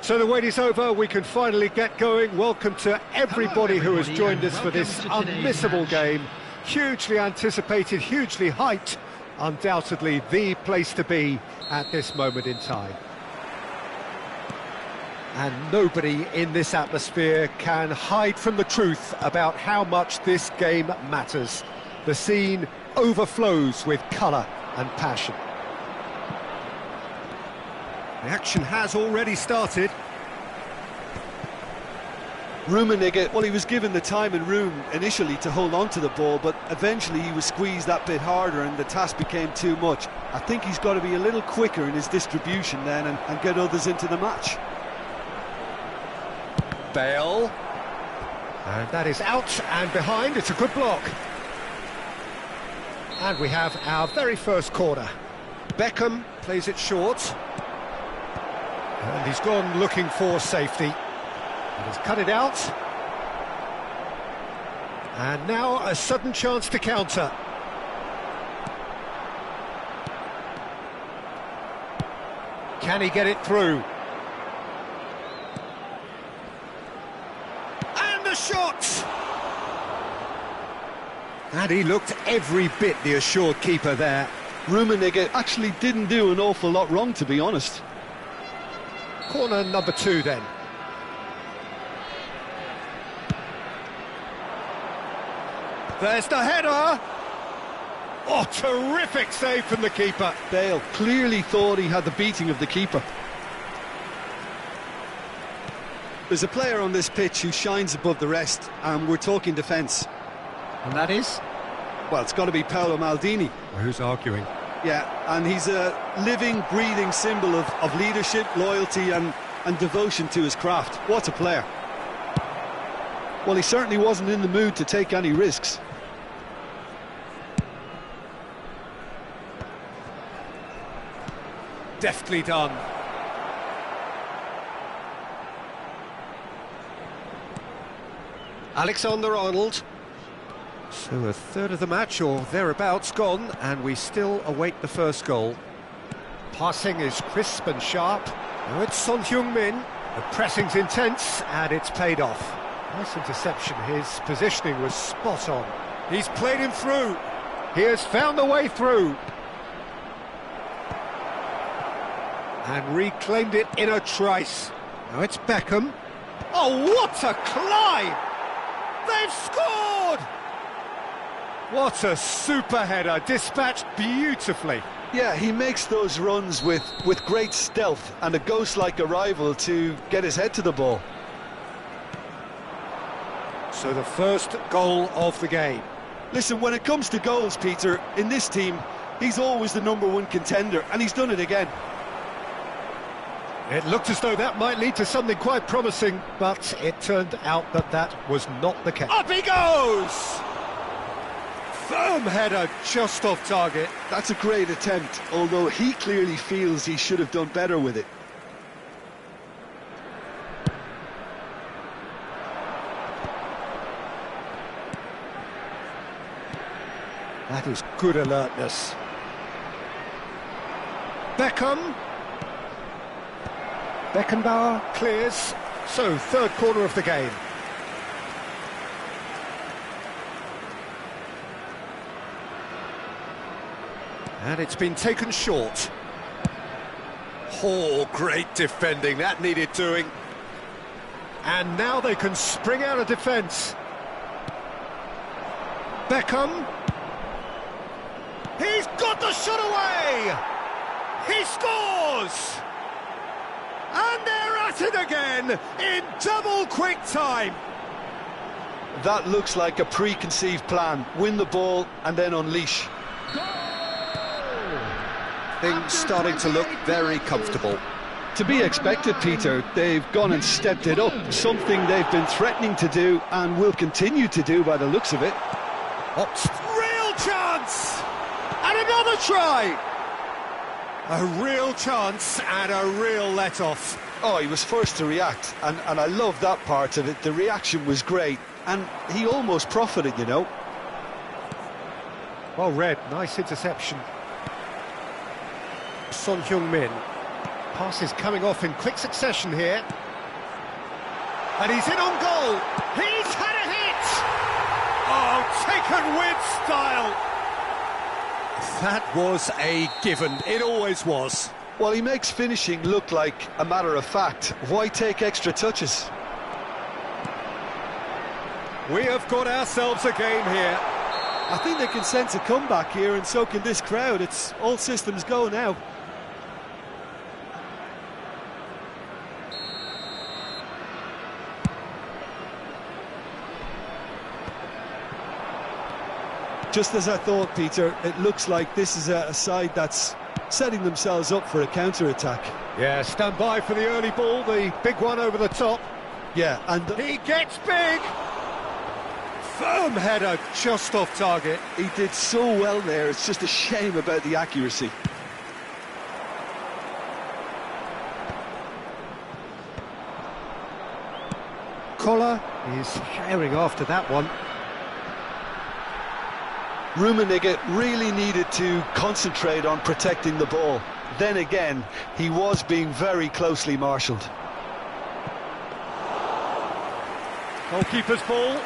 So the wait is over, we can finally get going. Welcome to everybody who has joined us for this unmissable game. Hugely anticipated, hugely hyped, undoubtedly the place to be at this moment in time. And nobody in this atmosphere can hide from the truth about how much this game matters. The scene overflows with colour and passion. The action has already started. Rummenigge, well, he was given the time and room initially to hold on to the ball, but eventually he was squeezed that bit harder and the task became too much. I think he's got to be a little quicker in his distribution then and get others into the match. Bale. And that is out and behind. It's a good block. And we have our very first corner. Beckham plays it short. And he's gone looking for safety. And he's cut it out. And now a sudden chance to counter. Can he get it through? And the shot! And he looked every bit the assured keeper there. Rummenigge actually didn't do an awful lot wrong, to be honest. Corner number 2 then. There's the header! Oh, terrific save from the keeper. Bale clearly thought he had the beating of the keeper. There's a player on this pitch who shines above the rest, and we're talking defence. And that is? Well, it's got to be Paolo Maldini. Who's arguing? Yeah, and he's a living, breathing symbol of leadership, loyalty and devotion to his craft. What a player. Well, he certainly wasn't in the mood to take any risks. Deftly done. Alexander-Arnold. So a third of the match or thereabouts gone, and we still await the first goal. Passing is crisp and sharp. Now it's Son Heung-min. The pressing's intense, and it's paid off. Nice interception. His positioning was spot on. He's played him through. He has found the way through. And reclaimed it in a trice. Now it's Beckham. Oh, what a climb! They've scored! What a super header, dispatched beautifully. Yeah, he makes those runs with great stealth and a ghost-like arrival to get his head to the ball. So the first goal of the game. Listen, when it comes to goals, Peter, in this team, he's always the #1 contender, and he's done it again. It looked as though that might lead to something quite promising, but it turned out that that was not the case. Up he goes! Firm header just off target. That's a great attempt, although he clearly feels he should have done better with it. That is good alertness. Beckham. Beckenbauer clears. So, third corner of the game. And it's been taken short. Oh, great defending. That needed doing. And now they can spring out of defence. Beckham. He's got the shot away! He scores! And they're at it again in double quick time. That looks like a preconceived plan. Win the ball and then unleash. Things starting to look very comfortable. To be expected, Peter. They've gone and stepped it up. Something they've been threatening to do and will continue to do by the looks of it. Real chance! And another try! A real chance and a real let-off. Oh, he was first to react, and I love that part of it. The reaction was great, and he almost profited, you know. Well read, nice interception. Son Heung-min. Passes coming off in quick succession here. And he's in on goal. He's had a hit! Oh, taken with style. That was a given. It always was. Well, he makes finishing look like a matter of fact. Why take extra touches? We have got ourselves a game here. I think they can sense a comeback here, and so can this crowd. It's all systems go now. Just as I thought, Peter, it looks like this is a side that's setting themselves up for a counter-attack. Yeah, stand by for the early ball, the big one over the top. Yeah, and he gets big! Firm header, just off target. He did so well there, it's just a shame about the accuracy. Koller is sharing after that one. Rummenigge really needed to concentrate on protecting the ball. Then again, he was being very closely marshalled. Goalkeeper's ball.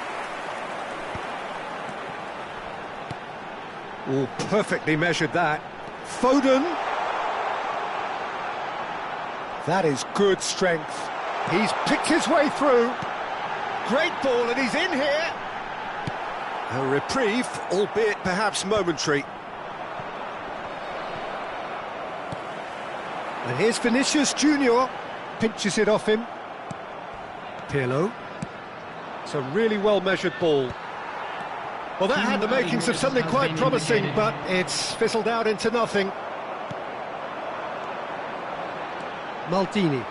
Oh, perfectly measured that. Foden. That is good strength. He's picked his way through. Great ball, and he's in here. A reprieve, albeit perhaps momentary. And here's Vinicius Junior. Pinches it off him. Pirlo. It's a really well-measured ball. Well, that had the makings of something quite promising, but it's fizzled out into nothing. Maldini.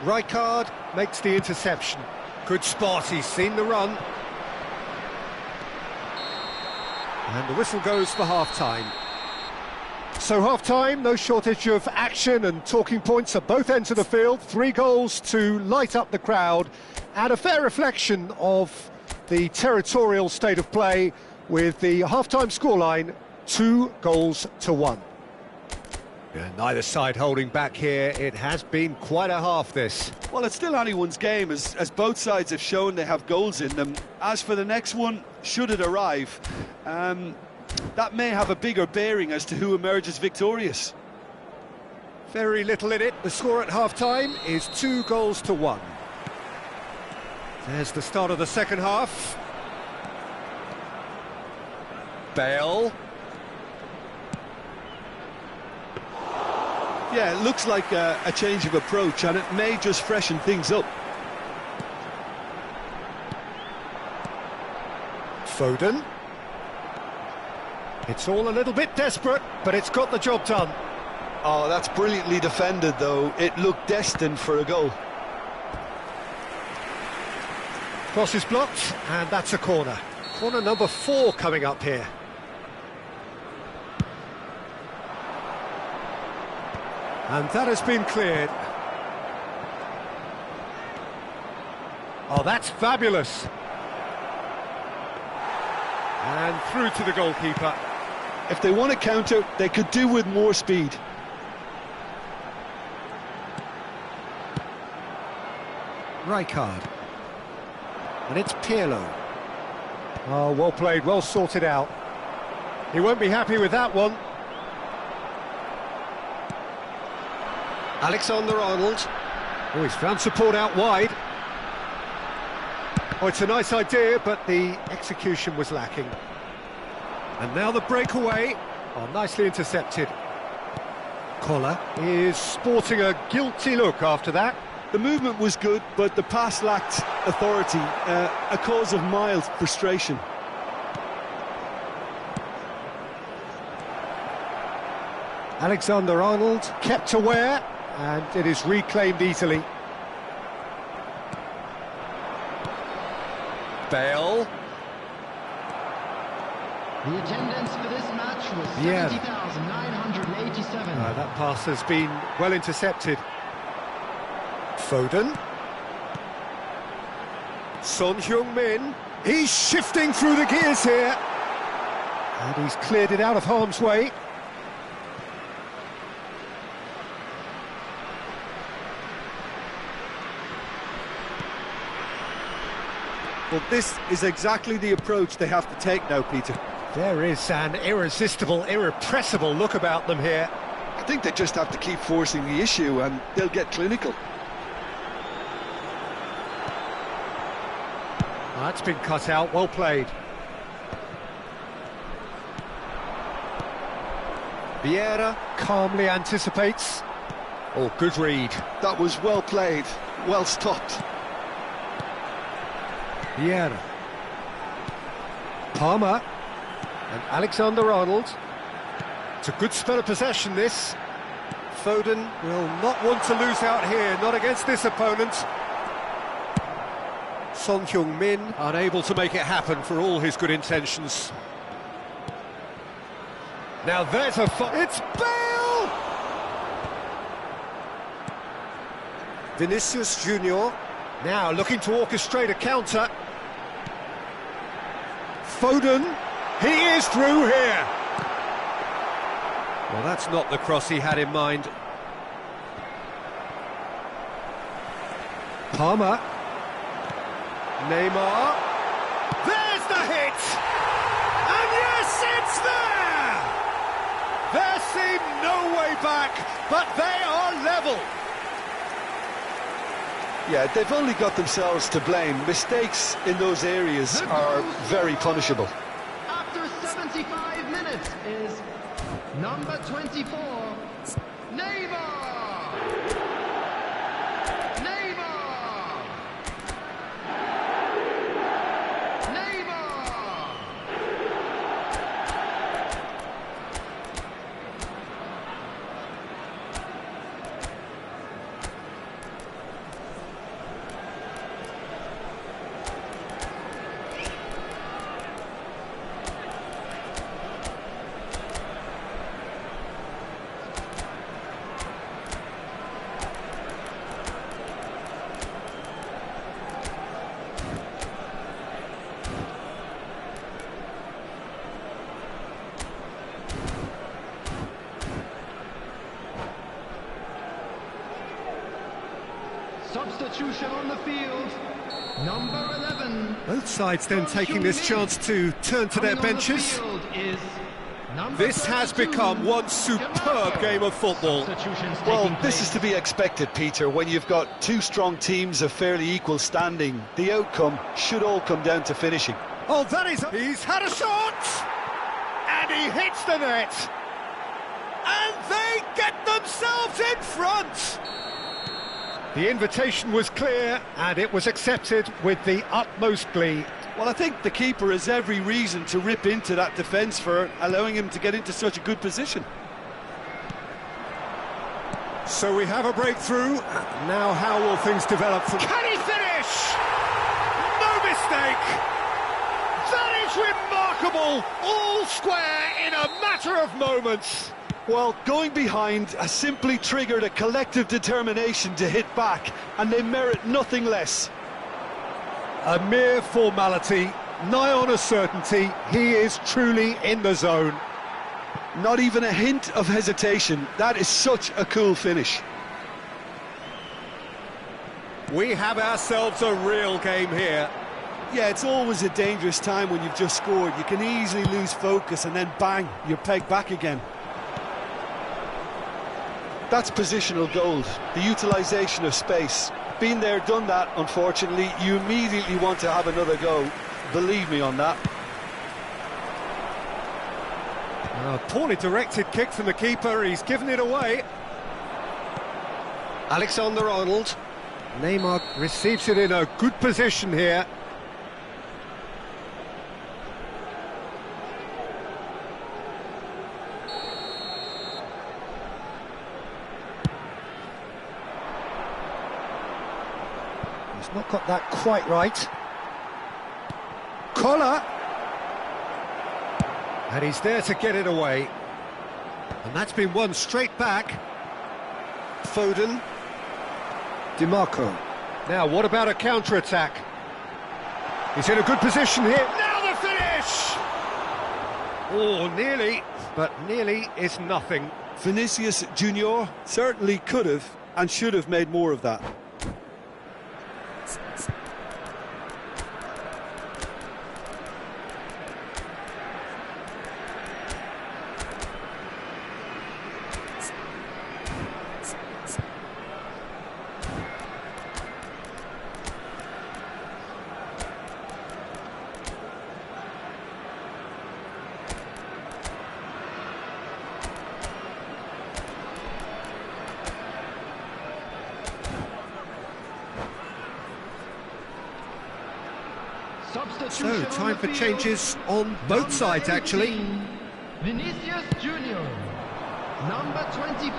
Rijkaard makes the interception. Good spot, he's seen the run. And the whistle goes for half-time. So half-time, no shortage of action and talking points at both ends of the field. 3 goals to light up the crowd, and a fair reflection of the territorial state of play, with the half-time scoreline 2-1. Yeah, neither side holding back here. It has been quite a half, this. Well, it's still anyone's game, as both sides have shown they have goals in them. As for the next one, should it arrive, that may have a bigger bearing as to who emerges victorious. Very little in it. The score at half-time is 2-1. There's the start of the second half. Bale. Yeah, it looks like a change of approach, and it may just freshen things up. Foden. It's all a little bit desperate, but it's got the job done. Oh, that's brilliantly defended, though. It looked destined for a goal. Cross is blocked, and that's a corner. Corner number 4 coming up here. And that has been cleared. Oh, that's fabulous. And through to the goalkeeper. If they want to counter, they could do with more speed. Rijkaard. And it's Pirlo. Oh, well played, well sorted out. He won't be happy with that one. Alexander-Arnold. Oh, he's found support out wide. Oh, it's a nice idea, but the execution was lacking. And now the breakaway. Oh, nicely intercepted. Koller is sporting a guilty look after that. The movement was good, but the pass lacked authority, a cause of mild frustration. Alexander-Arnold kept aware, and it is reclaimed easily. Bale. The attendance for this match was 70,987. That pass has been well intercepted. Foden. Son Heung-min. He's shifting through the gears here. And he's cleared it out of harm's way. Well, this is exactly the approach they have to take now, Peter. There is an irresistible, irrepressible look about them here. I think they just have to keep forcing the issue and they'll get clinical. That's been cut out, well played. Vieira calmly anticipates. Oh, good read. That was well played, well stopped. Vieira. Palmer. And Alexander-Arnold. It's a good spell of possession, this. Foden will not want to lose out here, not against this opponent. Son Heung-min unable to make it happen for all his good intentions. Now there's it's Bale! Vinicius Junior now looking to orchestrate a counter. Foden, he is through here. Well, that's not the cross he had in mind. Palmer. Neymar. There's the hit! And yes, it's there! There seemed no way back, but they are level. Yeah, they've only got themselves to blame. Mistakes in those areas are very punishable. After 75 minutes is number 24, Neymar! Substitution on the field, number 11. Both sides then taking this chance to turn to their benches. This has become one superb game of football. Well, this is to be expected, Peter. When you've got two strong teams of fairly equal standing, the outcome should all come down to finishing. Oh, that is... He's had a shot! And he hits the net! And they get themselves in front! The invitation was clear, and it was accepted with the utmost glee. Well, I think the keeper has every reason to rip into that defence for allowing him to get into such a good position. So we have a breakthrough. Now how will things develop from... Can he finish? No mistake! That is remarkable! All square in a matter of moments. Well, going behind has simply triggered a collective determination to hit back, and they merit nothing less. A mere formality, nigh on a certainty, he is truly in the zone. Not even a hint of hesitation. That is such a cool finish. We have ourselves a real game here. Yeah, it's always a dangerous time when you've just scored. You can easily lose focus and then bang, you're pegged back again. That's positional gold, the utilisation of space. Been there, done that, unfortunately. You immediately want to have another go. Believe me on that. A poorly directed kick from the keeper, he's given it away. Alexander-Arnold. Neymar receives it in a good position here. He's not got that quite right. Collar. And he's there to get it away. And that's been won straight back. Foden. DiMarco. Now, what about a counter-attack? He's in a good position here. Now the finish! Oh, nearly, but nearly is nothing. Vinicius Junior certainly could have and should have made more of that. So, time for changes on both sides, actually. Vinicius Junior. Number 24,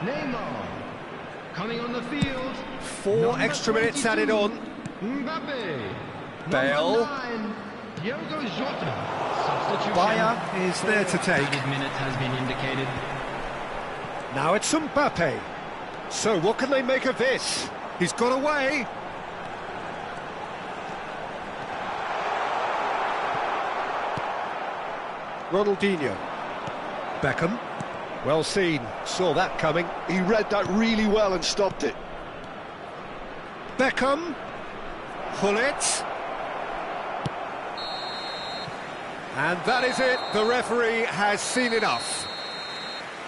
Neymar. Coming on the field. 4 extra minutes added on. Mbappe. Bale. Number 9, Diogo Jota. Substitution. Bayer is there to take. Added minute has been indicated. Now it's Mbappe. So what can they make of this? He's got away. Ronaldinho. Beckham. Well seen. Saw that coming. He read that really well and stopped it. Beckham. Hullet. And that is it. The referee has seen enough.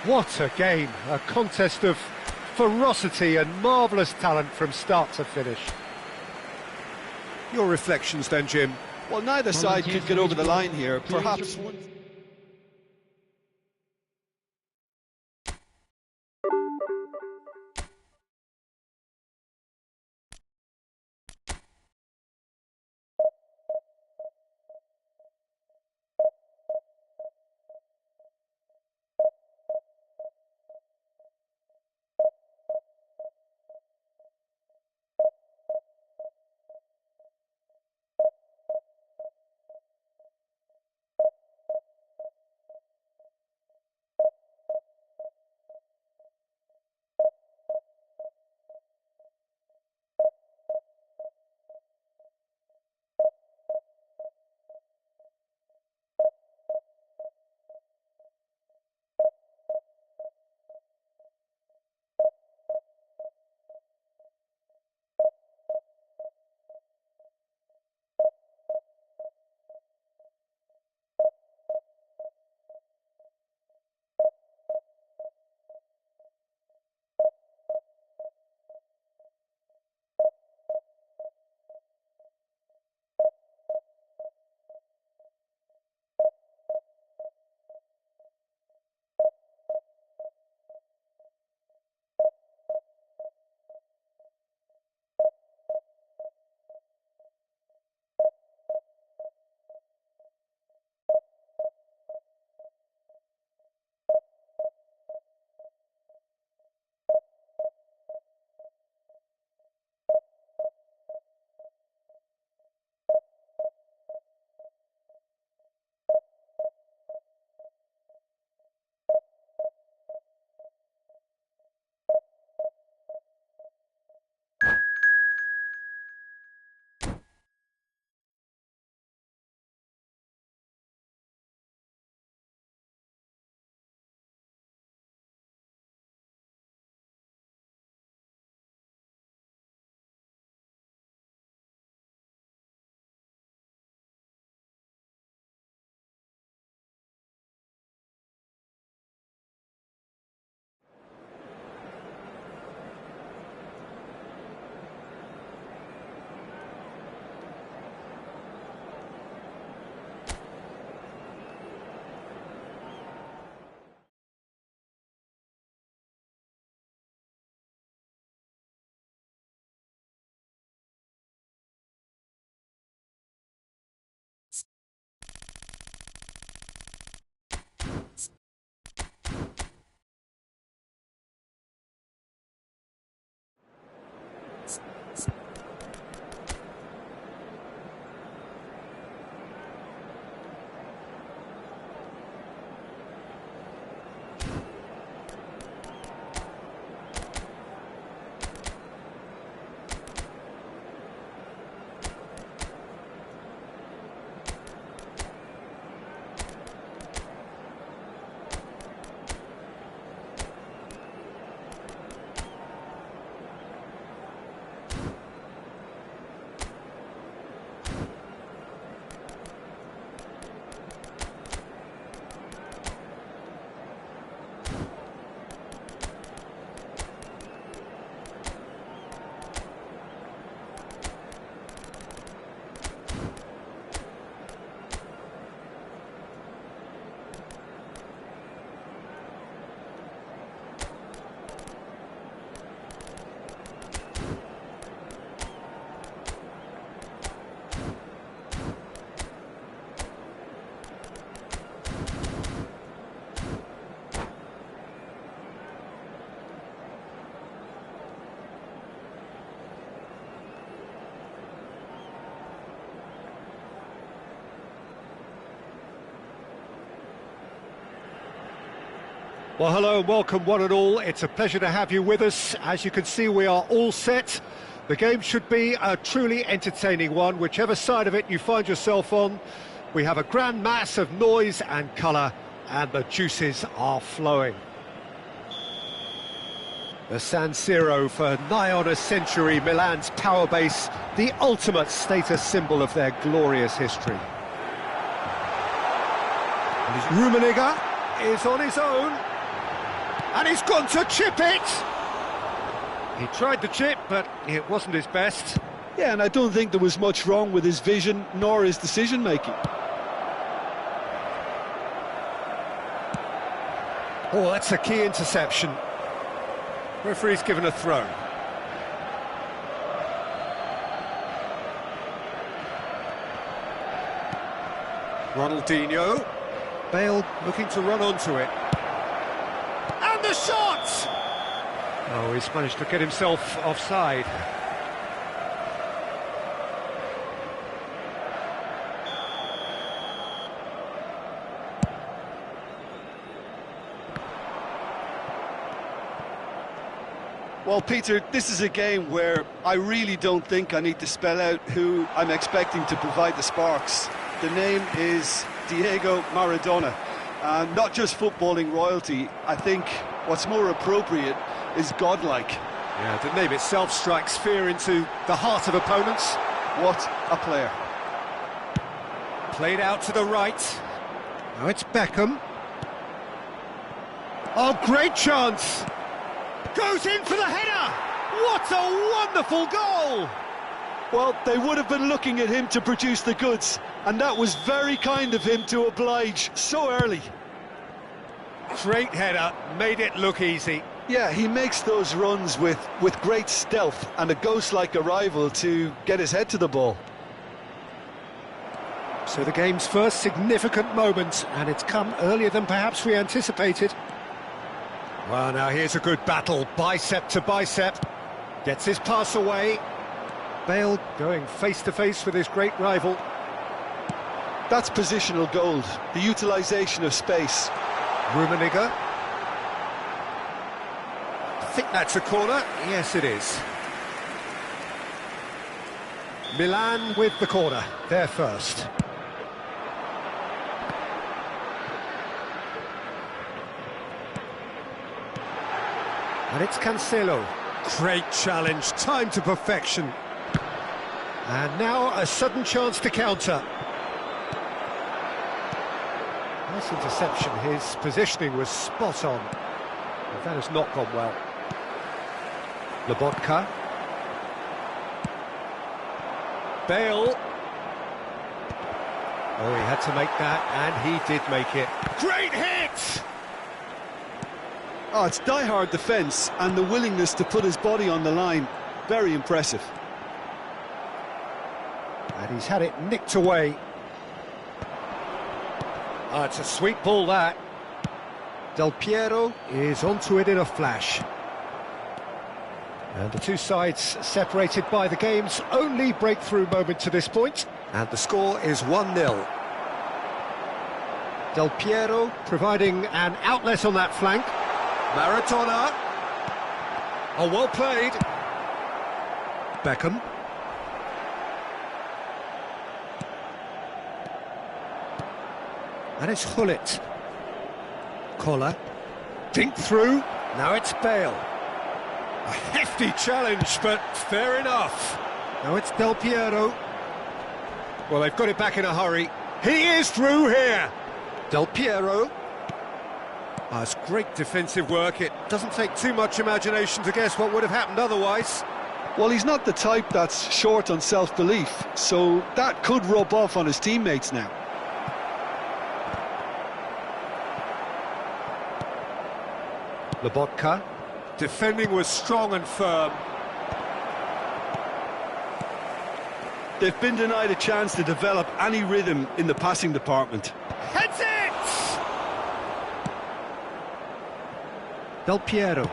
What a game. A contest of ferocity and marvellous talent from start to finish. Your reflections then, Jim? Well, neither side could get over the line here. Perhaps one... Well, hello and welcome one and all. It's a pleasure to have you with us. As you can see, we are all set. The game should be a truly entertaining one, whichever side of it you find yourself on. We have a grand mass of noise and colour, and the juices are flowing. The San Siro, for nigh on a century, Milan's power base, the ultimate status symbol of their glorious history. Rummenigge is on his own, and he's gone to chip it! He tried the chip, but it wasn't his best. Yeah, and I don't think there was much wrong with his vision, nor his decision-making. Oh, that's a key interception. Referee's given a throw. Ronaldinho. Bale looking to run onto it. And the shot! Oh, he's managed to get himself offside. Well, Peter, this is a game where I really don't think I need to spell out who I'm expecting to provide the sparks. The name is Diego Maradona. Not just footballing royalty, I think what's more appropriate is godlike. Yeah, the name itself strikes fear into the heart of opponents. What a player. Played out to the right. Now it's Beckham. Oh, great chance! Goes in for the header! What a wonderful goal! Well, they would have been looking at him to produce the goods, and that was very kind of him to oblige so early. Great header, made it look easy. Yeah, he makes those runs with great stealth and a ghost-like arrival to get his head to the ball. So the game's first significant moment, and it's come earlier than perhaps we anticipated. Well, now here's a good battle, bicep to bicep. Gets his pass away. Bale going face-to-face with his great rival. That's positional gold, the utilisation of space. Rummenigge. I think that's a corner. Yes, it is. Milan with the corner. They're first. And it's Cancelo. Great challenge, time to perfection. And now a sudden chance to counter. Nice interception, his positioning was spot on. But that has not gone well. Lobotka. Bale. Oh, he had to make that, and he did make it. Great hit! Oh, it's die-hard defence and the willingness to put his body on the line. Very impressive. And he's had it nicked away. Oh, it's a sweet ball, that. Del Piero is onto it in a flash. And the two sides separated by the game's only breakthrough moment to this point. And the score is 1-0. Del Piero providing an outlet on that flank. Maradona. Oh, well played. Beckham. And it's Hullet. Collar. Dink through. Now it's Bale. A hefty challenge, but fair enough. Now it's Del Piero. Well, they've got it back in a hurry. He is through here. Del Piero. Oh, it's great defensive work. It doesn't take too much imagination to guess what would have happened otherwise. Well, he's not the type that's short on self-belief, so that could rub off on his teammates now. Lobotka. Defending was strong and firm. They've been denied a chance to develop any rhythm in the passing department. Heads it! Del Piero.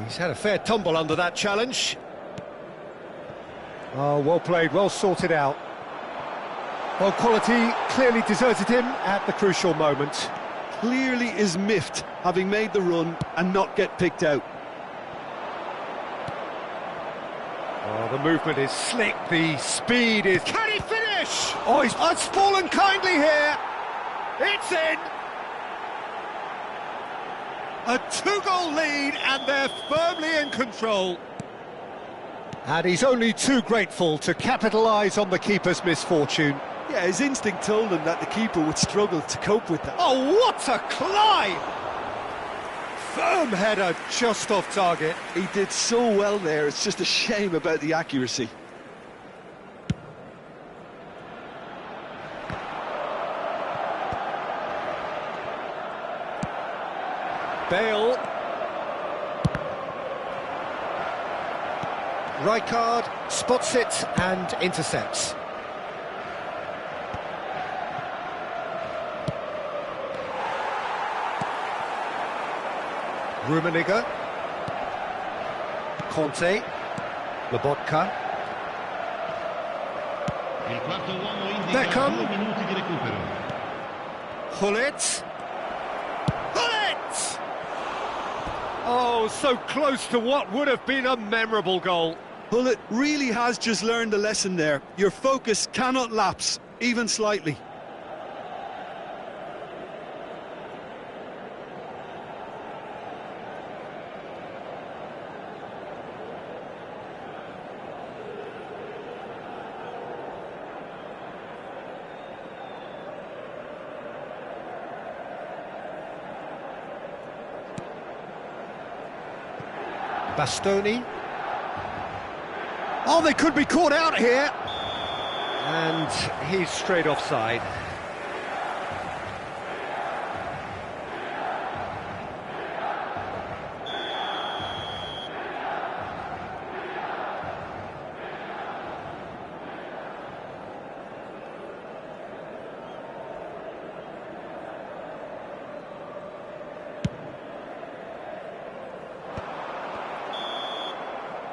He's had a fair tumble under that challenge. Oh, well played, well sorted out. Well, quality clearly deserted him at the crucial moment. Clearly is miffed, having made the run and not get picked out. Oh, the movement is slick, the speed is... Can he finish? Oh, it's fallen kindly here. It's in. A 2-goal lead, and they're firmly in control. And he's only too grateful to capitalise on the keeper's misfortune. Yeah, his instinct told him that the keeper would struggle to cope with that. Oh, what a climb! Firm header, just off target. He did so well there, it's just a shame about the accuracy. Bale. Rijkaard spots it and intercepts. Rummenigge. Conte. Lobotka. Il quarto uomo indica Beckham. 2 minuti di recupero. Hullet. Hullet! Oh, so close to what would have been a memorable goal. Hullet really has just learned a lesson there. Your focus cannot lapse, even slightly. Bastoni. Oh, they could be caught out here. And he's straight offside.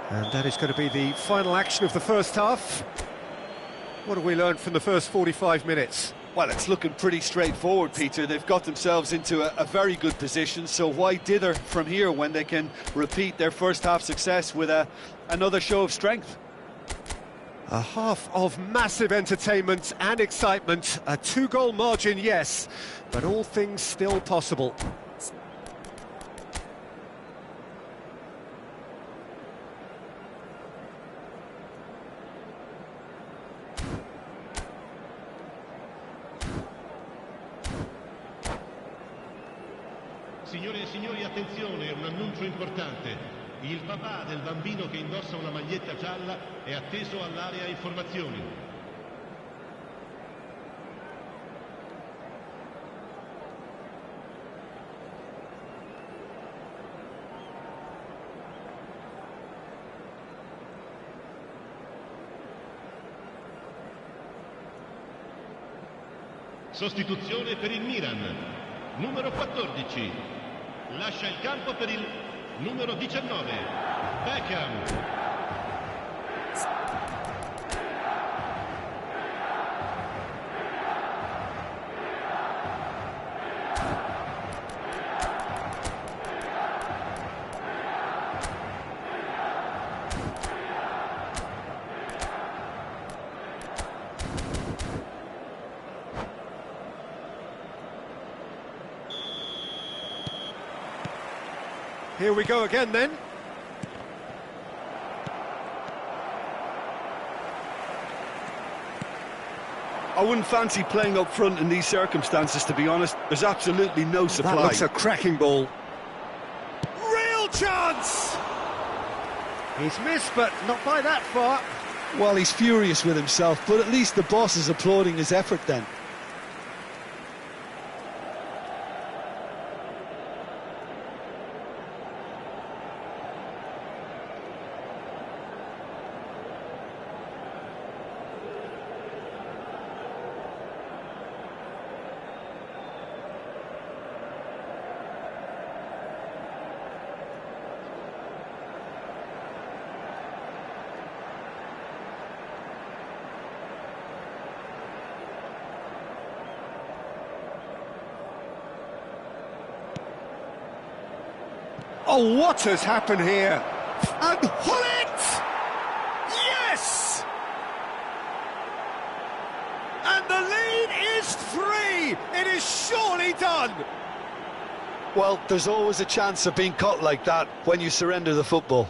And that is going to be the final action of the first half. What have we learned from the first 45 minutes? Well, it's looking pretty straightforward, Peter. They've got themselves into a very good position, so why dither from here when they can repeat their first half success with another show of strength? A half of massive entertainment and excitement. A 2-goal margin, yes, but all things still possible. Signore e signori, attenzione, un annuncio importante. Il papà del bambino che indossa una maglietta gialla è atteso all'area informazioni. Sostituzione per il Milan. Numero 14. Lascia il campo per il numero 19, Beckham. Here we go again then. I wouldn't fancy playing up front in these circumstances, to be honest. There's absolutely no supply. That looks a cracking ball. Real chance! He's missed, but not by that far. Well, he's furious with himself, but at least the boss is applauding his effort then. Oh, what has happened here? And Hullet! Yes! And the lead is 3! It is surely done! Well, there's always a chance of being caught like that when you surrender the football.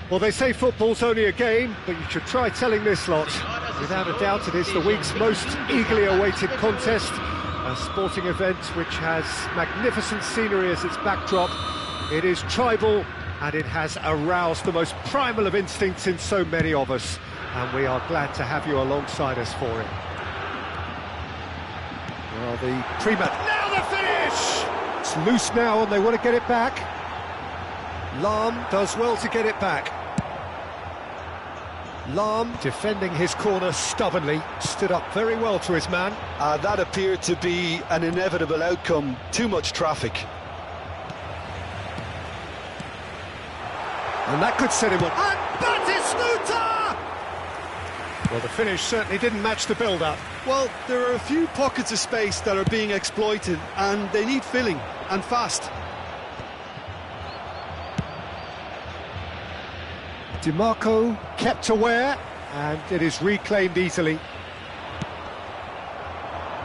Well, they say football's only a game, but you should try telling this lot. Without a doubt, it is the week's most eagerly awaited contest, a sporting event which has magnificent scenery as its backdrop. It is tribal, and it has aroused the most primal of instincts in so many of us, and we are glad to have you alongside us for it. Well, the pre-match... Now the finish! It's loose now, and they want to get it back. Lahm does well to get it back. Lahm, defending his corner stubbornly, stood up very well to his man. That appeared to be an inevitable outcome. Too much traffic. And that could set him up. And Batistuta! Well, the finish certainly didn't match the build-up. Well, there are a few pockets of space that are being exploited, and they need filling, and fast. DiMarco kept aware, and it is reclaimed easily.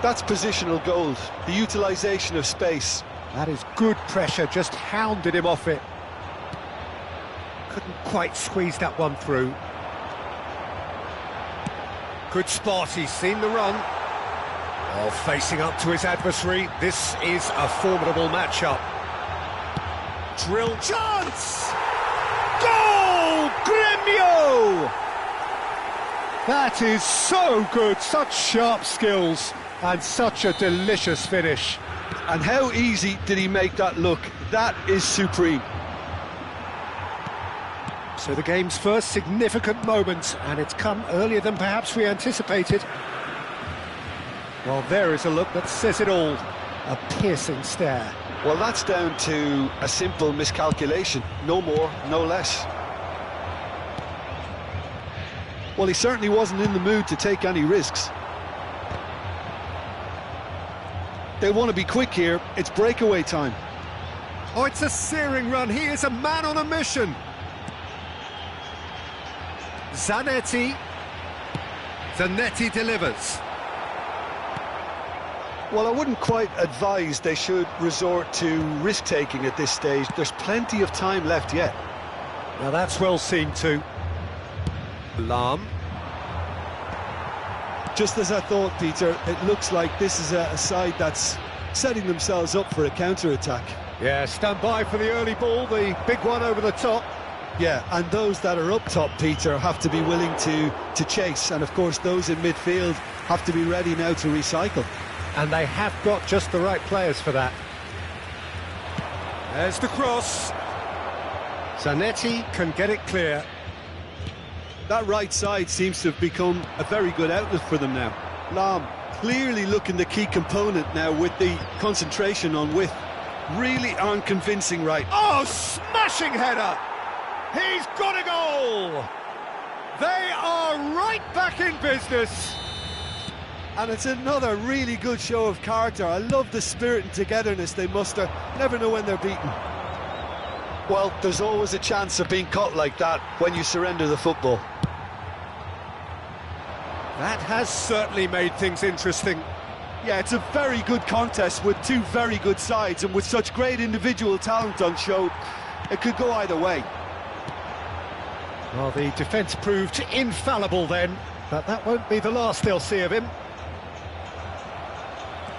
That's positional gold, the utilisation of space. That is good pressure, just hounded him off it. Couldn't quite squeeze that one through. Good spot, he's seen the run. Oh, facing up to his adversary, this is a formidable matchup. Drill chance! Goal! Gremio! That is so good, such sharp skills, and such a delicious finish. And how easy did he make that look? That is supreme. So the game's first significant moment, and it's come earlier than perhaps we anticipated. Well, there is a look that says it all. A piercing stare. Well, that's down to a simple miscalculation. No more, no less. Well, he certainly wasn't in the mood to take any risks. They want to be quick here. It's breakaway time. Oh, it's a searing run. He is a man on a mission. Zanetti delivers. Well, I wouldn't quite advise they should resort to risk-taking at this stage. There's plenty of time left yet. Now that's well seen too. Lahm. Just as I thought, Peter, it looks like this is a side that's setting themselves up for a counter-attack. Yeah, stand by for the early ball, the big one over the top. Yeah, and those that are up top, Peter, have to be willing to chase. And, of course, those in midfield have to be ready now to recycle. And they have got just the right players for that. There's the cross. Zanetti can get it clear. That right side seems to have become a very good outlet for them now. Lahm clearly looking the key component now with the concentration on width. Really aren't convincing right. Oh, smashing header! He's got a goal! They are right back in business. And it's another really good show of character. I love the spirit and togetherness they muster. Never know when they're beaten. Well, there's always a chance of being caught like that when you surrender the football. That has certainly made things interesting. Yeah, it's a very good contest with two very good sides, and with such great individual talent on show, it could go either way. Well, the defence proved infallible then, but that won't be the last they'll see of him.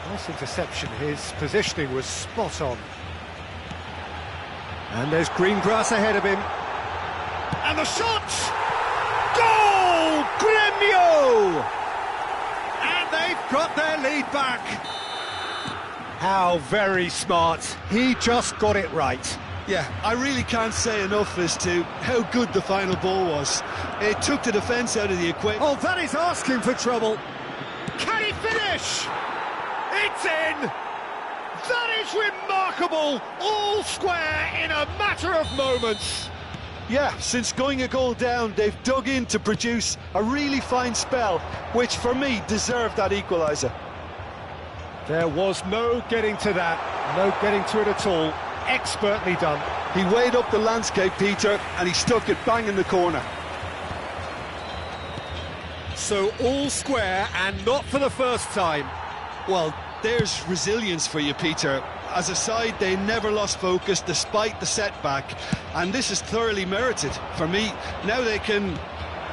Nice interception, his positioning was spot on. And there's green grass ahead of him. And the shot! Goal! Gremio! And they've got their lead back. How very smart. He just got it right. Yeah, I really can't say enough as to how good the final ball was. It took the defence out of the equation. Oh, that is asking for trouble. Can he finish? It's in! That is remarkable! All square in a matter of moments. Yeah, since going a goal down, they've dug in to produce a really fine spell, which for me deserved that equaliser. There was no getting to that, no getting to it at all. Expertly done. He weighed up the landscape, Peter, and he stuck it bang in the corner. So all square, and not for the first time. Well, there's resilience for you, Peter. As a side, they never lost focus despite the setback, and this is thoroughly merited. For me, now they can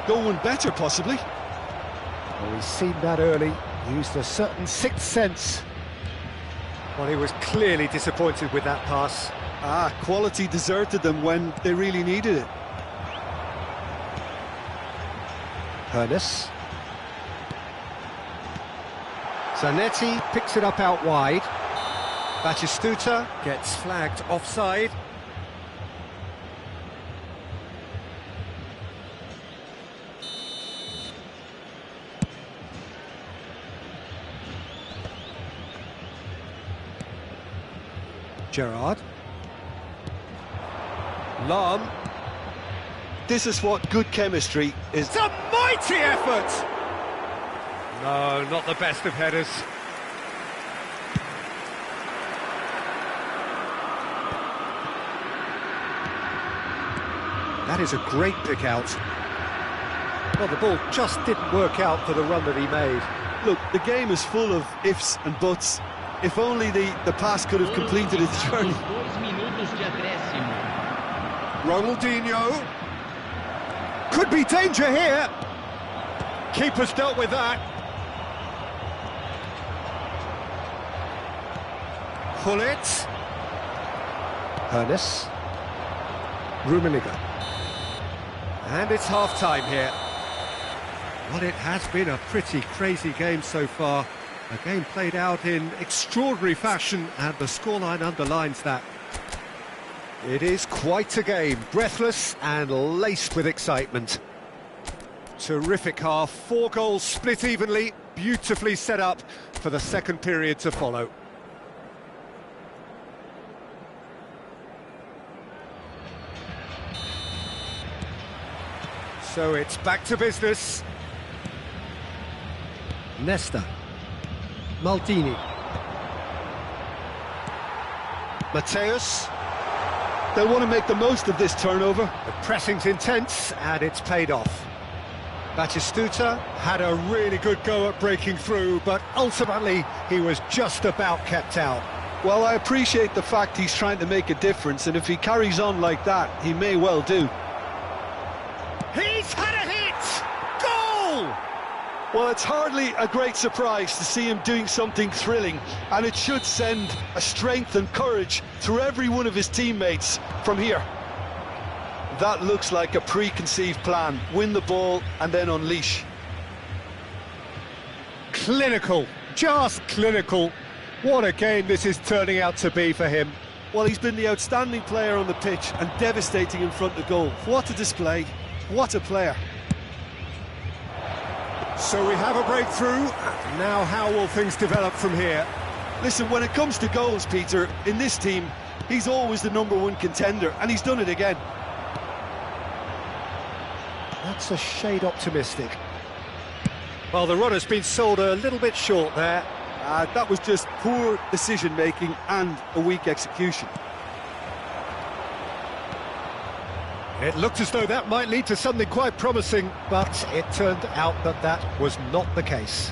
go one better, possibly. Well, he's seen that early, used a certain sixth sense. Well, he was clearly disappointed with that pass. Quality deserted them when they really needed it. Hernes. Zanetti picks it up out wide. Batistuta gets flagged offside. Gerrard. Lahm. This is what good chemistry is. It's a mighty effort! No, not the best of headers. That is a great pick out. Well, the ball just didn't work out for the run that he made. Look, the game is full of ifs and buts. If only the pass could have completed its journey. Ronaldinho. Could be danger here. Keeper's dealt with that. Hullet. Hernes. Rummenigge. And it's half-time here. Well, it has been a pretty crazy game so far. A game played out in extraordinary fashion, and the scoreline underlines that. It is quite a game, breathless and laced with excitement. Terrific half, 4 goals split evenly, beautifully set up for the second period to follow. So it's back to business. Nesta. Maldini. Mateus. They'll want to make the most of this turnover. The pressing's intense, and it's paid off. Batistuta had a really good go at breaking through, but ultimately he was just about kept out. Well, I appreciate the fact he's trying to make a difference, and if he carries on like that, he may well do. He's had a hit! Goal! Well, it's hardly a great surprise to see him doing something thrilling, and it should send a strength and courage through every one of his teammates from here. That looks like a preconceived plan. Win the ball and then unleash. Clinical, just clinical. What a game this is turning out to be for him. Well, he's been the outstanding player on the pitch and devastating in front of goal. What a display, what a player. So we have a breakthrough. Now how will things develop from here? Listen, when it comes to goals, Peter, in this team, he's always the #1 contender, and he's done it again. That's a shade optimistic. Well, the run has been sold a little bit short there. That was just poor decision-making and a weak execution. It looked as though that might lead to something quite promising, but it turned out that that was not the case.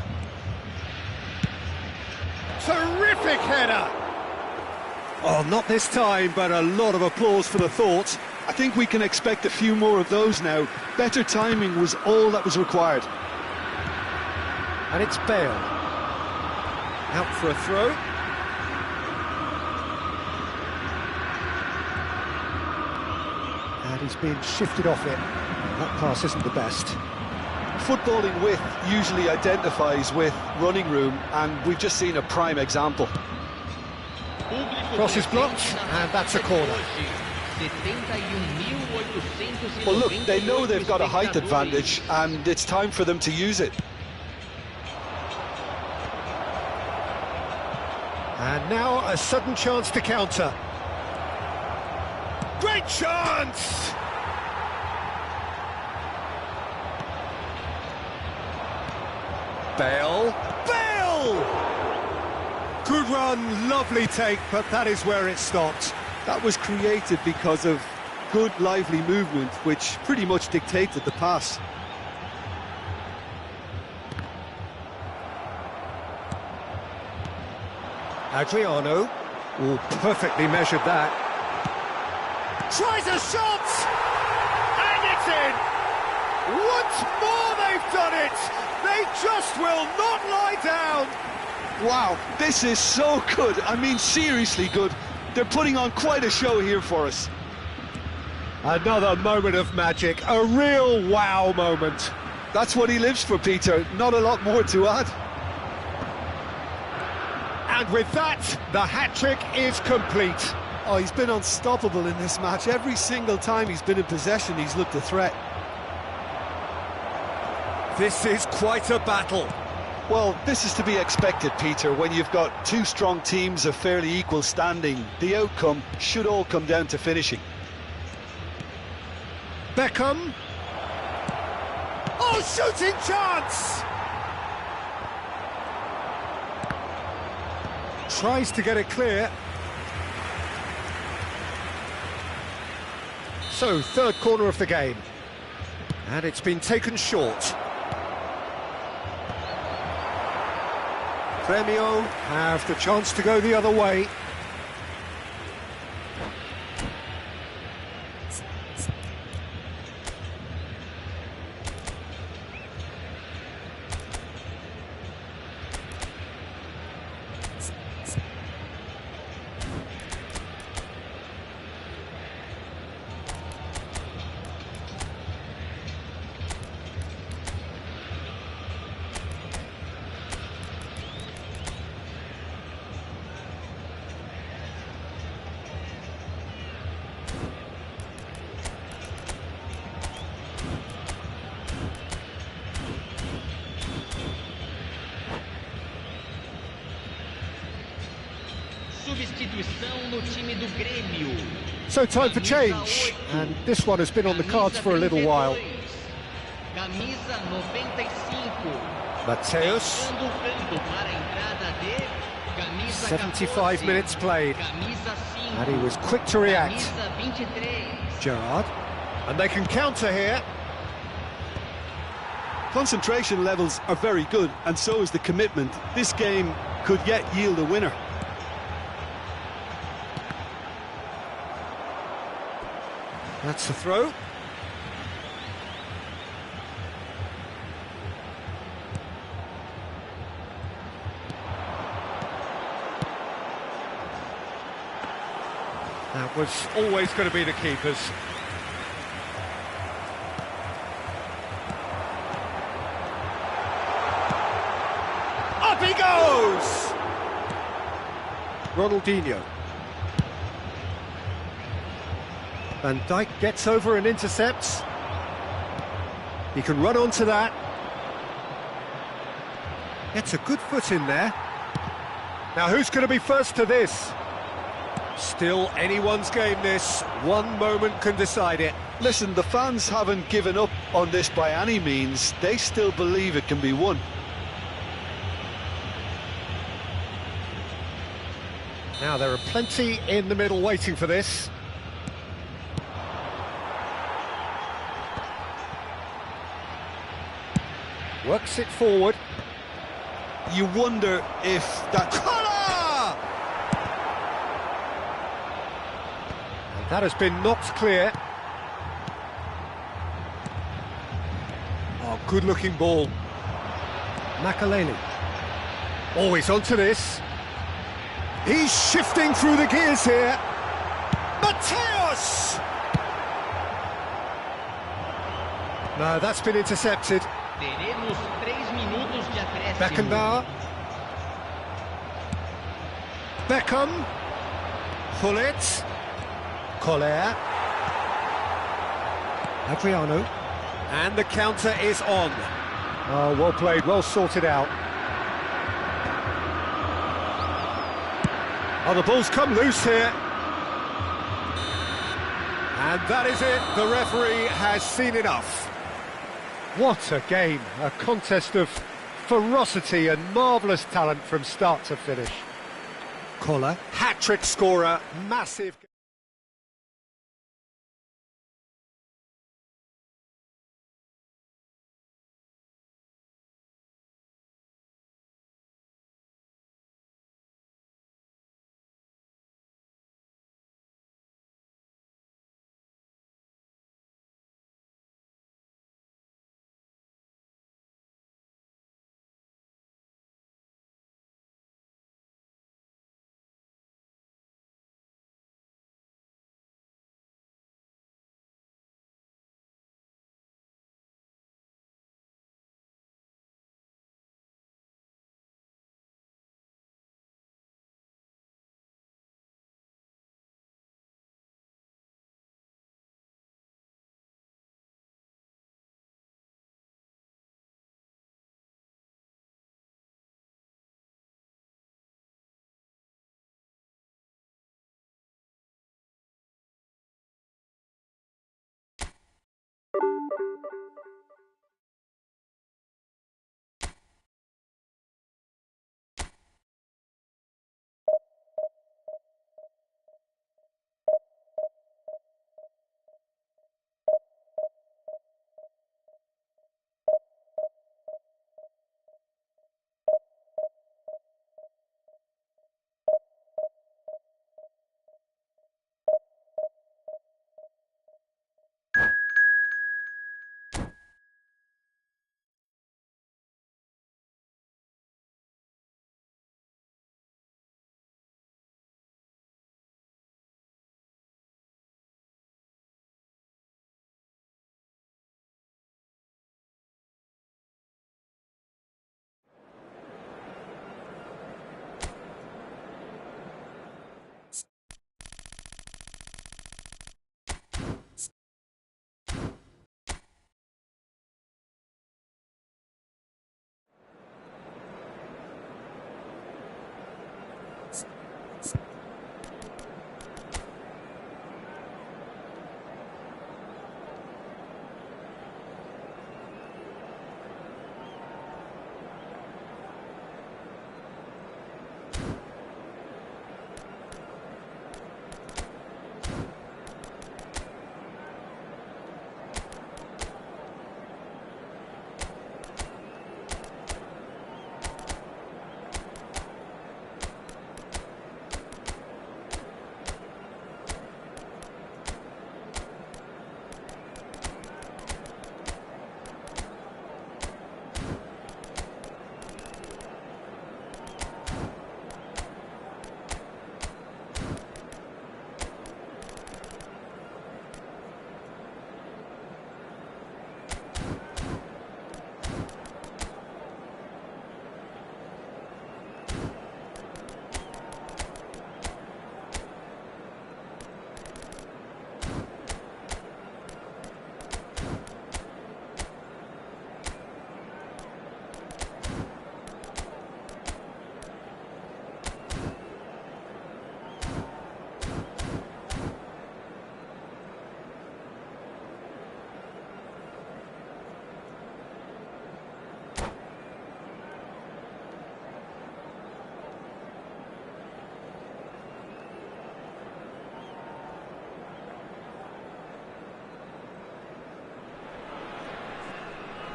Terrific header! Oh, not this time, but a lot of applause for the thought. I think we can expect a few more of those now. Better timing was all that was required. And it's Bale. Out for a throw. And he's being shifted off it. That pass isn't the best. Footballing width usually identifies with running room, and we've just seen a prime example. Cross is blocked, and that's a corner. Well, look, they know they've got a height advantage, and it's time for them to use it. And now a sudden chance to counter. Great chance! Bale. Bale! Good run, lovely take, but that is where it stopped. That was created because of good, lively movement, which pretty much dictated the pass. Adriano. Oh, perfectly measured that. Tries a shot! And it's in! Once more they've done it! They just will not lie down! Wow, this is so good. I mean, seriously good. They're putting on quite a show here for us. Another moment of magic, a real wow moment. That's what he lives for, Peter. Not a lot more to add. And with that, the hat-trick is complete. Oh, he's been unstoppable in this match. Every single time he's been in possession, he's looked a threat. This is quite a battle. Well, this is to be expected, Peter. When you've got two strong teams of fairly equal standing, the outcome should all come down to finishing. Beckham. Oh, shooting chance! Tries to get it clear. So, third corner of the game. And it's been taken short. Gremio have the chance to go the other way. Substituição no time do Grêmio. So time for change, and this one has been on the cards for a little while. Camisa 95. Mateus, Deixando o campo para a entrada de camisa 75 14, minutes played, camisa 5, and he was quick to react. camisa 23. Gerrard, and they can counter here. Concentration levels are very good, and so is the commitment. This game could yet yield a winner. That's the throw. That was always going to be the keepers. Up he goes! Ronaldinho. Van Dijk gets over and intercepts. He can run onto that. Gets a good foot in there. Now who's going to be first to this? Still anyone's game this. One moment can decide it. Listen, the fans haven't given up on this by any means. They still believe it can be won. Now there are plenty in the middle waiting for this. Works it forward. You wonder if that... Collar! And that has been knocked clear. Oh, good-looking ball. Makaleli. Oh, he's onto this. He's shifting through the gears here. Mateus! No, that's been intercepted. Teremos 3 minutos de acréscimo. Beckenbauer. Beckham. Pullet. Collier. Adriano. And the counter is on. Oh, well played, well sorted out. Oh, the ball's come loose here. And that is it. The referee has seen enough. What a game, a contest of ferocity and marvellous talent from start to finish. Collar, hat-trick scorer, massive...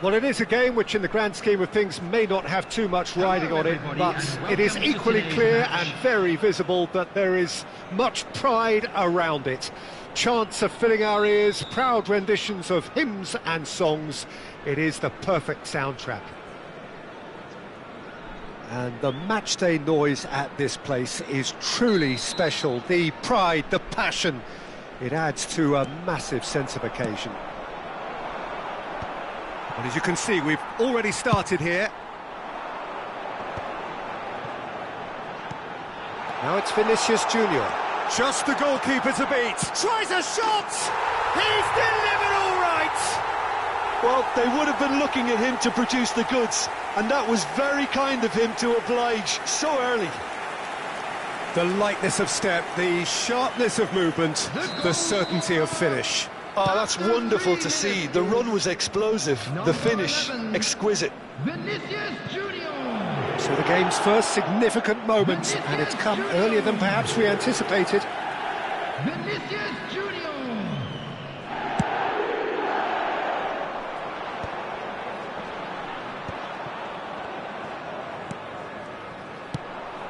Well, it is a game which in the grand scheme of things may not have too much riding on it, but it is equally clear and very visible that there is much pride around it. Chants are filling our ears, proud renditions of hymns and songs. It is the perfect soundtrack. And the matchday noise at this place is truly special. The pride, the passion, it adds to a massive sense of occasion. But as you can see, we've already started here. Now it's Vinicius Junior. Just the goalkeeper to beat. Tries a shot! He's delivered all right! Well, they would have been looking at him to produce the goods, and that was very kind of him to oblige so early. The lightness of step, the sharpness of movement, the certainty of finish. Oh, that's wonderful to see. The run was explosive, the finish exquisite. Vinicius Junior. So the game's first significant moment, and it's come earlier than perhaps we anticipated. Vinicius Junior.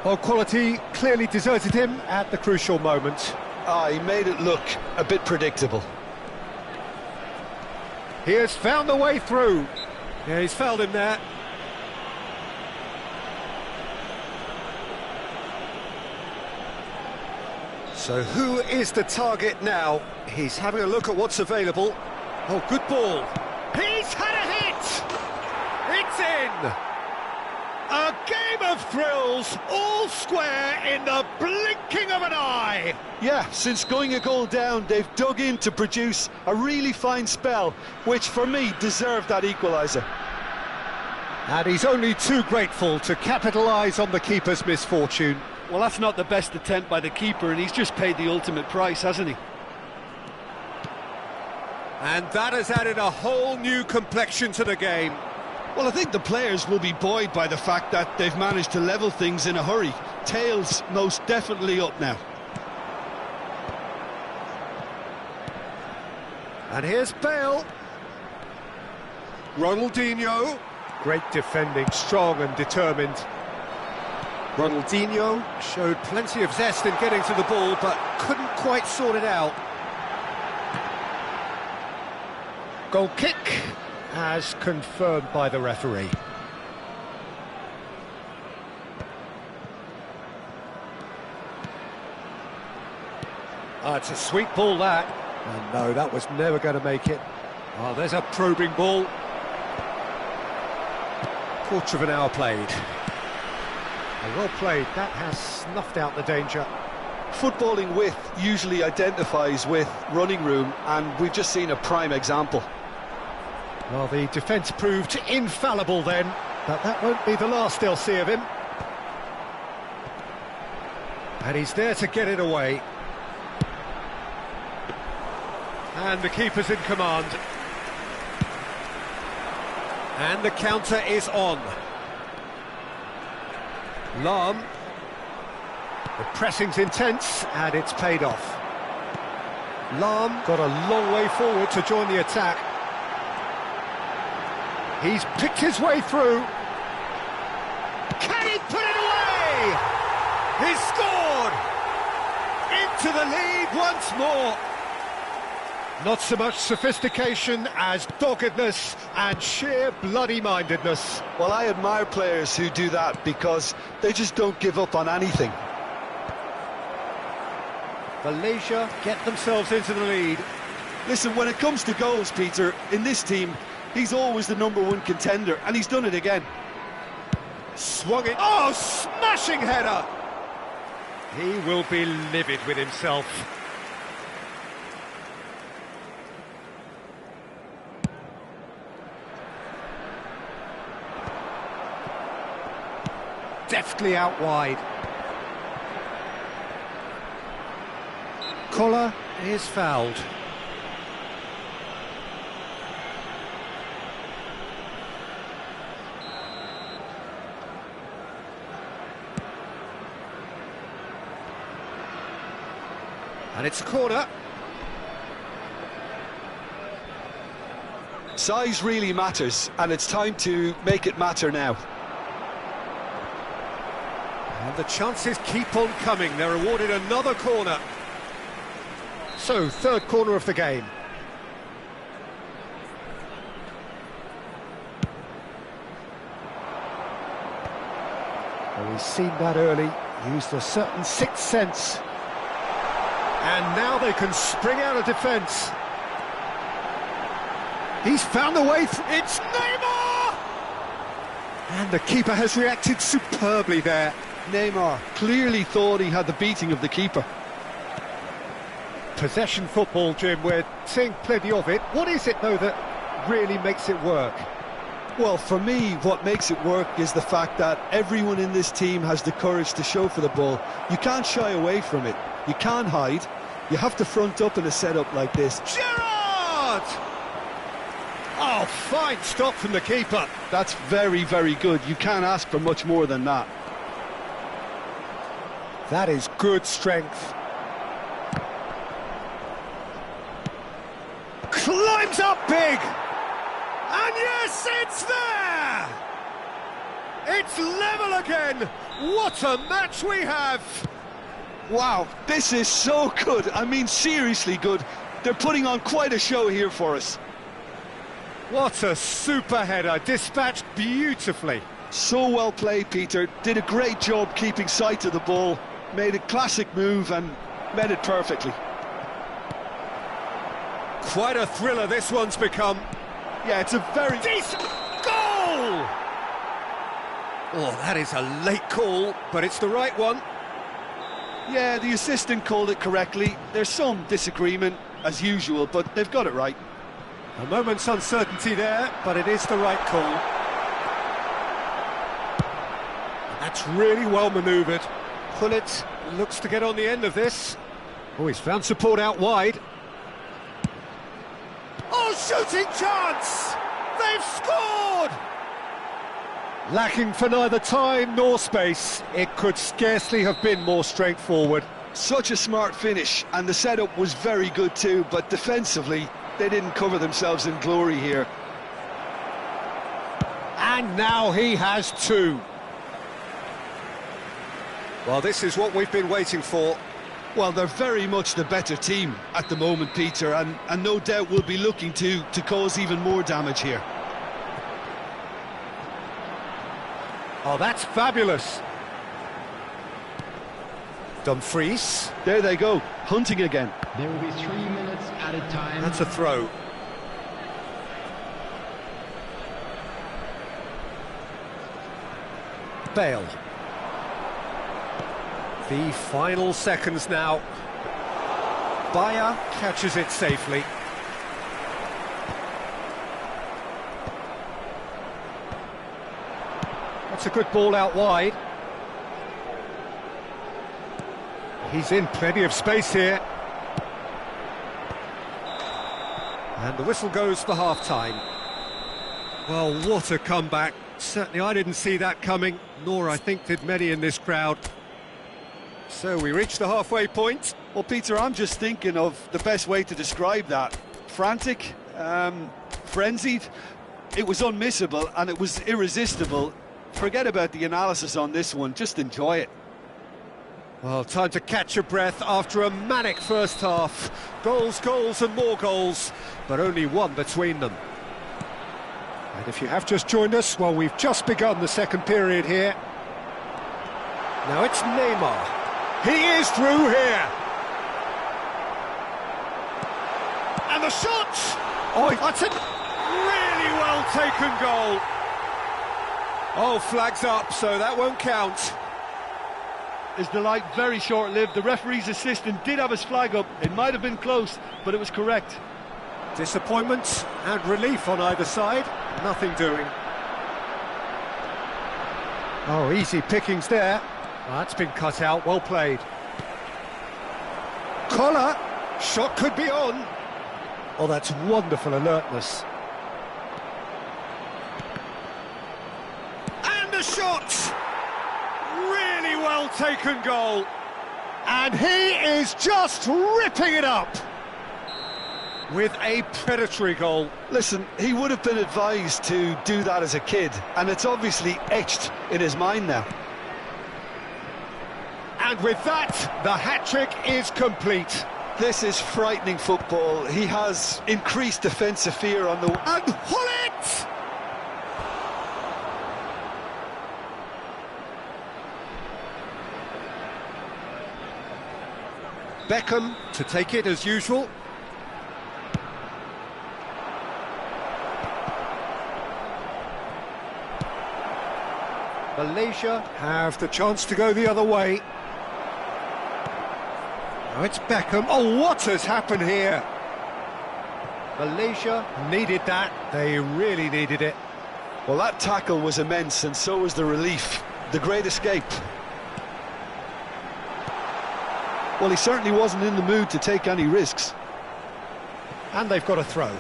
Well, quality clearly deserted him at the crucial moment. Ah, he made it look a bit predictable. He has found the way through. Yeah, he's fouled him there. So who is the target now? He's having a look at what's available. Oh, good ball. He's had a hit! It's in! A game of thrills, all square in the blinking of an eye! Yeah, since going a goal down, they've dug in to produce a really fine spell, which for me deserved that equaliser. And he's only too grateful to capitalise on the keeper's misfortune. Well, that's not the best attempt by the keeper, and he's just paid the ultimate price, hasn't he? And that has added a whole new complexion to the game. Well, I think the players will be buoyed by the fact that they've managed to level things in a hurry. Tails most definitely up now. And here's Bale. Ronaldinho. Great defending, strong and determined. Ronaldinho showed plenty of zest in getting to the ball, but couldn't quite sort it out. Goal kick, as confirmed by the referee. It's a sweet ball, that. And no, that was never going to make it. Oh, there's a probing ball. Quarter of an hour played. And well played, that has snuffed out the danger. Footballing width usually identifies with running room, and we've just seen a prime example. Well, the defence proved infallible then, but that won't be the last they'll see of him. And he's there to get it away. And the keeper's in command. And the counter is on. Lahm. The pressing's intense, and it's paid off. Lahm got a long way forward to join the attack. He's picked his way through. Can he put it away? He's scored! Into the lead once more. Not so much sophistication as doggedness and sheer bloody-mindedness. Well, I admire players who do that because they just don't give up on anything. Malaysia get themselves into the lead. Listen, when it comes to goals, Peter, in this team, he's always the #1 contender, and he's done it again. Swung it. Oh, smashing header! He will be livid with himself. Deftly out wide. Collar is fouled. And it's a corner. Size really matters, and it's time to make it matter now. And the chances keep on coming. They're awarded another corner. So, third corner of the game. Well, we've seen that early. Used a certain sixth sense. And now they can spring out of defence. He's found the way through. It's Neymar! And the keeper has reacted superbly there. Neymar clearly thought he had the beating of the keeper. Possession football, Jim, we're seeing plenty of it. What is it, though, that really makes it work? Well, for me, what makes it work is the fact that everyone in this team has the courage to show for the ball. You can't shy away from it. You can't hide. You have to front up in a setup like this. Gerrard! Oh, fine stop from the keeper. That's very, very good. You can't ask for much more than that. That is good strength. Climbs up big! And yes, it's there! It's level again! What a match we have! Wow, this is so good. I mean, seriously good. They're putting on quite a show here for us. What a super header, dispatched beautifully. So well played, Peter. Did a great job keeping sight of the ball. Made a classic move and met it perfectly. Quite a thriller this one's become. Yeah, it's a very decent goal! Oh, that is a late call, but it's the right one. Yeah, the assistant called it correctly. There's some disagreement, as usual, but they've got it right. A moment's uncertainty there, but it is the right call. That's really well manoeuvred. Pullet looks to get on the end of this. Oh, he's found support out wide. Oh, shooting chance! They've scored! Lacking for neither time nor space. It could scarcely have been more straightforward. Such a smart finish, and the setup was very good too, but defensively, they didn't cover themselves in glory here. And now he has two. Well, this is what we've been waiting for. Well, they're very much the better team at the moment, Peter, and no doubt will be looking to cause even more damage here. Oh, that's fabulous. Dumfries. There they go, hunting again. There will be 3 minutes at a time. That's a throw. Bale. The final seconds now. Bayer catches it safely. That's a good ball out wide. He's in plenty of space here. And the whistle goes for half-time. Well, what a comeback. Certainly I didn't see that coming, nor I think did many in this crowd. So we reach the halfway point. Well, Peter, I'm just thinking of the best way to describe that. Frantic, frenzied. It was unmissable and it was irresistible. Forget about the analysis on this one, just enjoy it. Well, time to catch your breath after a manic first half. Goals, goals and more goals, but only one between them. And if you have just joined us, well, we've just begun the second period here. Now it's Neymar. He is through here. And the shot! Oh, that's a really well taken goal. Oh, flags up, so that won't count. Is the light very short-lived? The referee's assistant did have his flag up. It might have been close, but it was correct. Disappointment and relief on either side. Nothing doing. Oh, easy pickings there. Oh, that's been cut out, well played. Collar, shot could be on. Oh, that's wonderful alertness. And the shot! Really well taken goal. And he is just ripping it up. with a predatory goal. Listen, he would have been advised to do that as a kid, and it's obviously etched in his mind now. And with that, the hat-trick is complete. This is frightening football. He has increased defensive fear on the... And Hullet! Beckham to take it as usual. Malaysia have the chance to go the other way. Now it's Beckham. Oh, what has happened here? Malaysia needed that. They really needed it. Well, that tackle was immense, and so was the relief. The great escape. Well, he certainly wasn't in the mood to take any risks. And they've got a throw.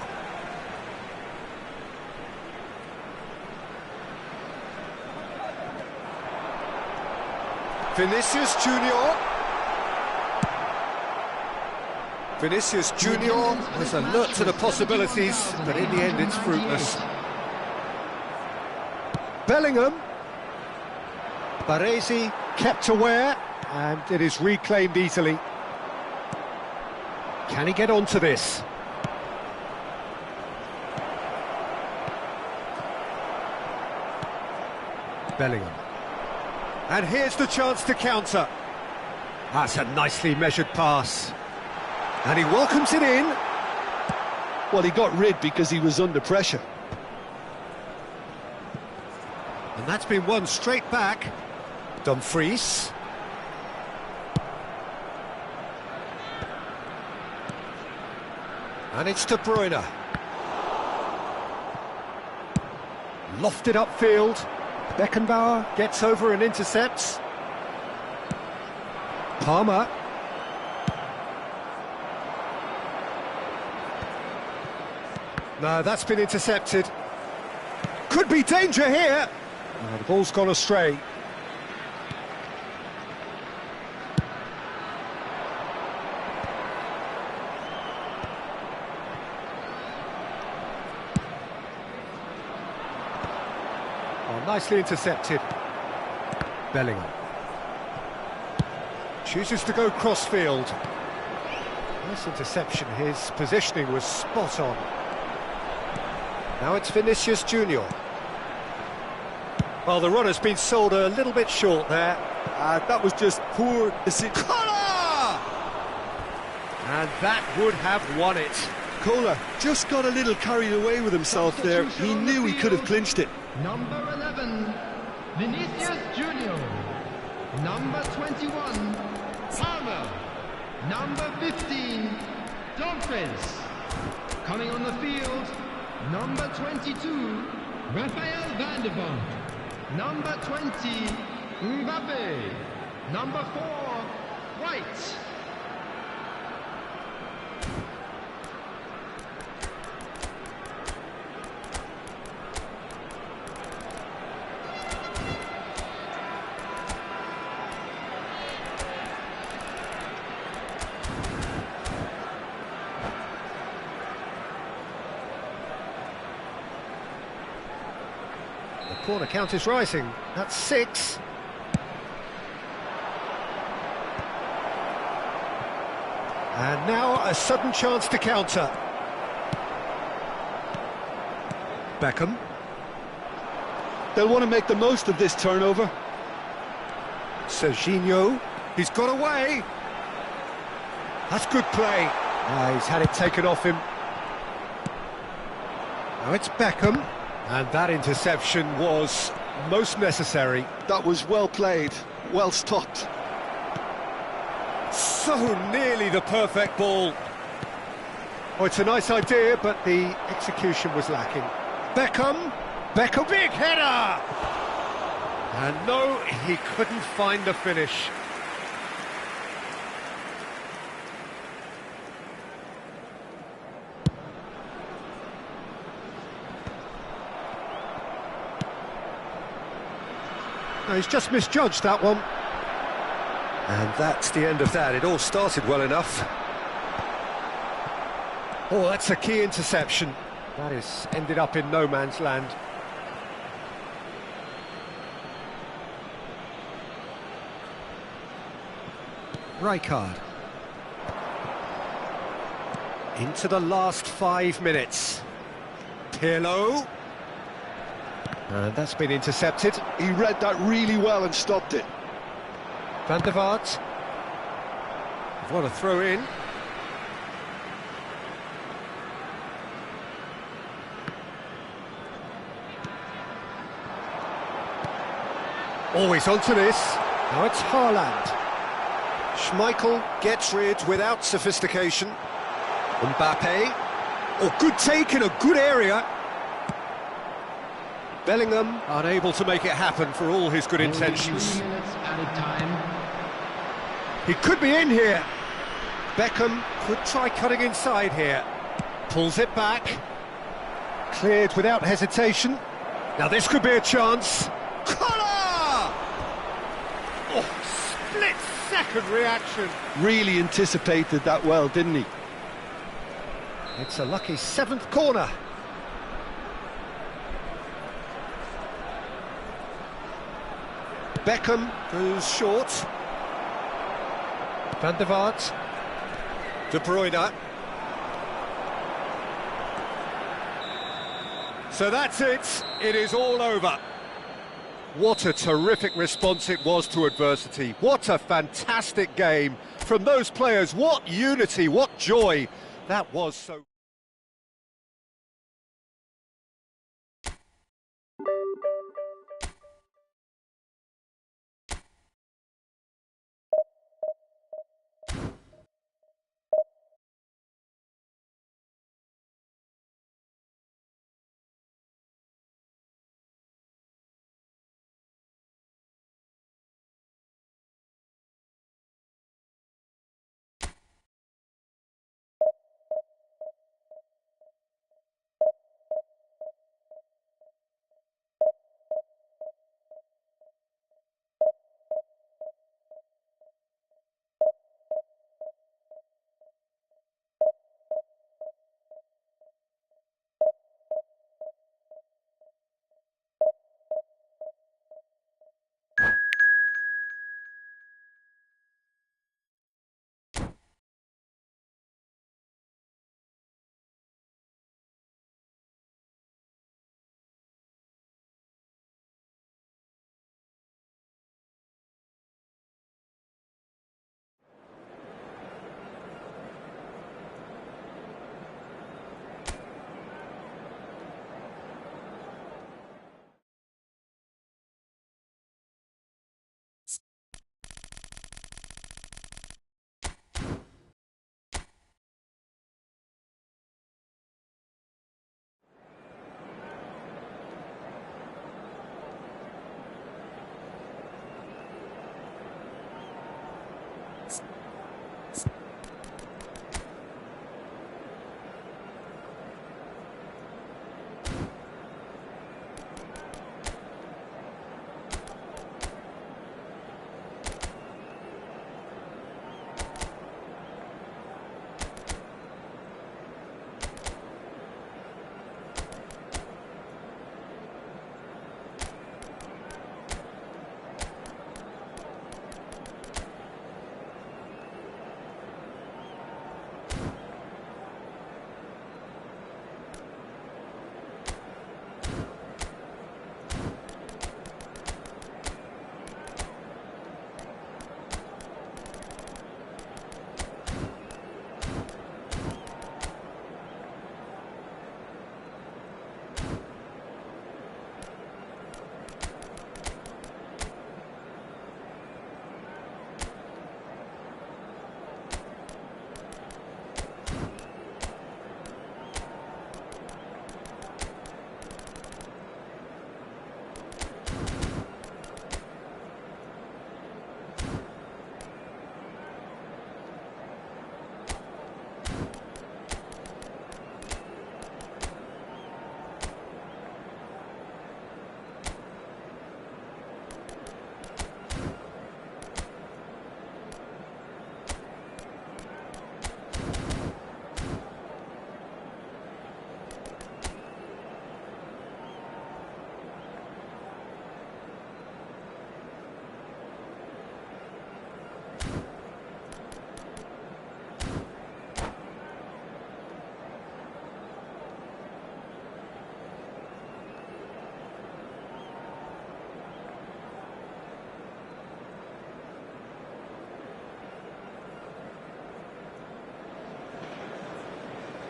Vinicius Junior. Vinicius Junior was alert to the possibilities, but in the end it's fruitless. Bellingham. Baresi kept aware, and it is reclaimed easily. Can he get onto this? Bellingham. And here's the chance to counter. That's a nicely measured pass. And he welcomes it in. Well, he got rid because he was under pressure. And that's been won straight back. Dumfries. And it's De Bruyne. Lofted upfield. Beckenbauer gets over and intercepts. Palmer. No, that's been intercepted. Could be danger here. Oh, the ball's gone astray. Oh, nicely intercepted. Bellingham. Chooses to go crossfield. Nice interception. His positioning was spot on. Now it's Vinicius Junior. Well, the run has been sold a little bit short there. That was just poor decision. Kohler! And that would have won it. Kohler just got a little carried away with himself there. He knew he could have clinched it. Number 11, Vinicius Junior. Number 21, Palmer. Number 15, Dumfries. Coming on the field, number 22, Rafael van der Vaart. Number 20, Mbappe. Number 4, White. The corner count is rising. That's 6. And now a sudden chance to counter. Beckham. They'll want to make the most of this turnover. Serginho. He's got away. That's good play. He's had it taken off him. Now it's Beckham. And that interception was most necessary. That was well played, well stopped. So nearly the perfect ball. Oh, it's a nice idea, but the execution was lacking. Beckham, big header! And no, he couldn't find the finish. No, he's just misjudged that one. And that's the end of that. It all started well enough. Oh, that's a key interception. That is ended up in no man's land. Rijkaard. Into the last 5 minutes. Pirlo. And that's been intercepted. He read that really well and stopped it. Van der Vaart. What a throw in. Always onto this. Now it's Haaland. Schmeichel gets rid without sophistication. Mbappe. Oh, good take in a good area. Bellingham unable to make it happen for all his good intentions. 2 minutes added time. He could be in here. Beckham could try cutting inside here. Pulls it back. Cleared without hesitation. Now this could be a chance. Collar! Oh, split-second reaction. Really anticipated that well, didn't he? It's a lucky 7th corner. Beckham goes short. Van der Vaart. De Bruyne. So that's it. It is all over. What a terrific response it was to adversity. What a fantastic game from those players. What unity, what joy. That was so...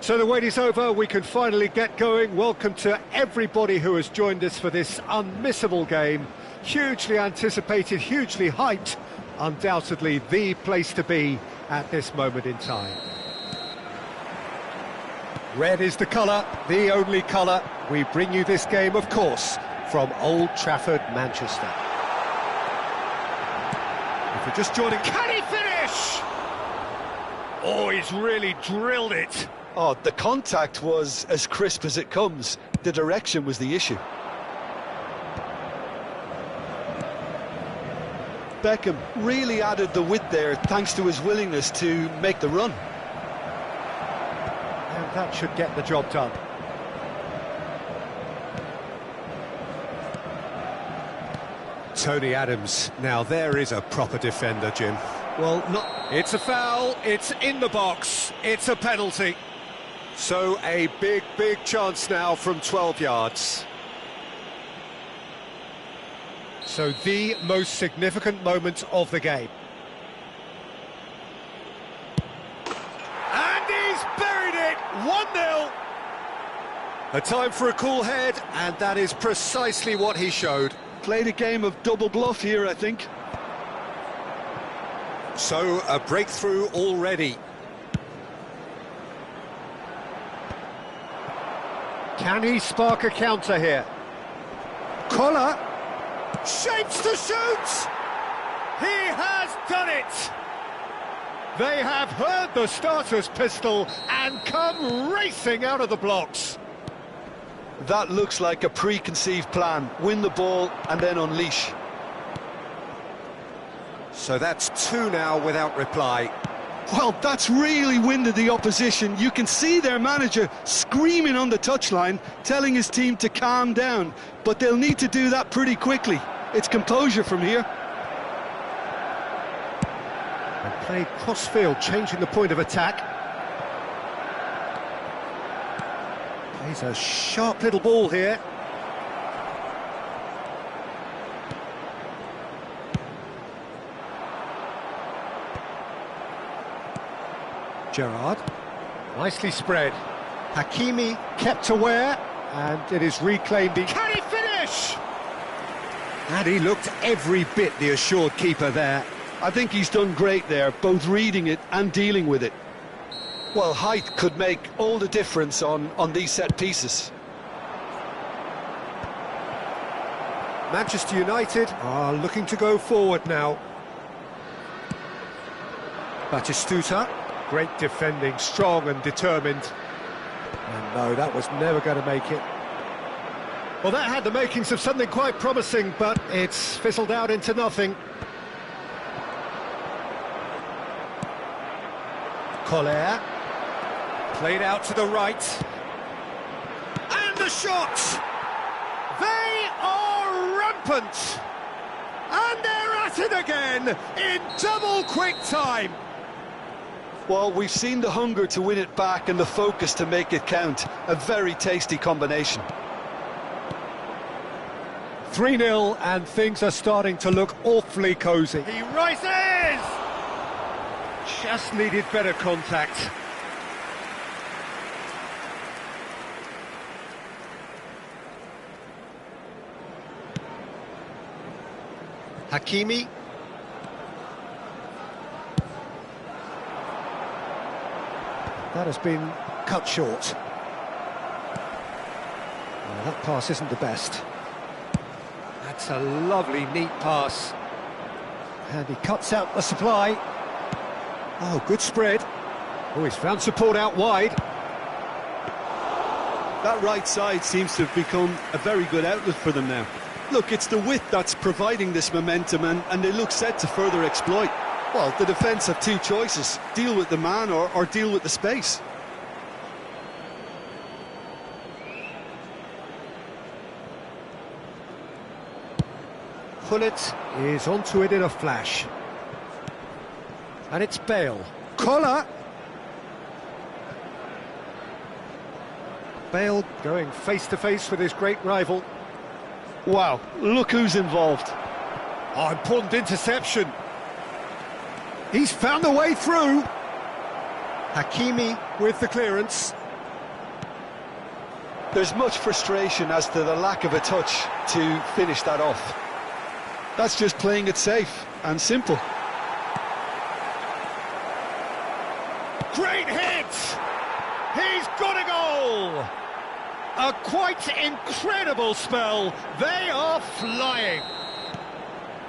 So the wait is over, we can finally get going. Welcome to everybody who has joined us for this unmissable game. Hugely anticipated, hugely hyped, undoubtedly the place to be at this moment in time. Red is the colour, the only colour. We bring you this game, of course, from Old Trafford, Manchester. If you're just joining, can he finish? Oh, he's really drilled it. Oh, the contact was as crisp as it comes. The direction was the issue. Beckham really added the width there thanks to his willingness to make the run. And that should get the job done. Tony Adams. Now there is a proper defender, Jim. Well, not... It's a foul, it's in the box, it's a penalty. So a big chance now from 12 yards. So the most significant moment of the game. And he's buried it, 1-0. A time for a cool head, and that is precisely what he showed. Played a game of double bluff here, I think. So a breakthrough already. Can he spark a counter here? Collar shapes to shoot! He has done it! They have heard the starter's pistol and come racing out of the blocks. That looks like a preconceived plan. Win the ball and then unleash. So that's 2 now without reply. Well, that's really winded the opposition. You can see their manager screaming on the touchline, telling his team to calm down. But they'll need to do that pretty quickly. It's composure from here. And played cross-field, changing the point of attack. Plays a sharp little ball here. Gerrard, nicely spread. Hakimi kept aware, and it is reclaimed. Can he finish? And he looked every bit the assured keeper there. I think he's done great there, both reading it and dealing with it. Well, height could make all the difference on these set pieces. Manchester United are looking to go forward now. Batistuta. Great defending, strong and determined. And no, that was never going to make it. Well, that had the makings of something quite promising, but it's fizzled out into nothing. Collier. Played out to the right. And the shot! They are rampant! And they're at it again in double quick time. Well, we've seen the hunger to win it back and the focus to make it count. A very tasty combination. 3-0, and things are starting to look awfully cosy. He rises! Just needed better contact. Hakimi. That has been cut short. Well, that pass isn't the best. That's a lovely, neat pass. And he cuts out the supply. Oh, good spread. Oh, he's found support out wide. That right side seems to have become a very good outlet for them now. Look, it's the width that's providing this momentum, and they look set to further exploit. Well, the defence have two choices: deal with the man or deal with the space. Pullet is onto it in a flash. And it's Bale. Collar! Bale going face-to-face with his great rival. Wow, look who's involved. Oh, important interception. He's found a way through. Hakimi with the clearance. There's much frustration as to the lack of a touch to finish that off. That's just playing it safe and simple. Great hit! He's got a goal! A quite incredible spell. They are flying.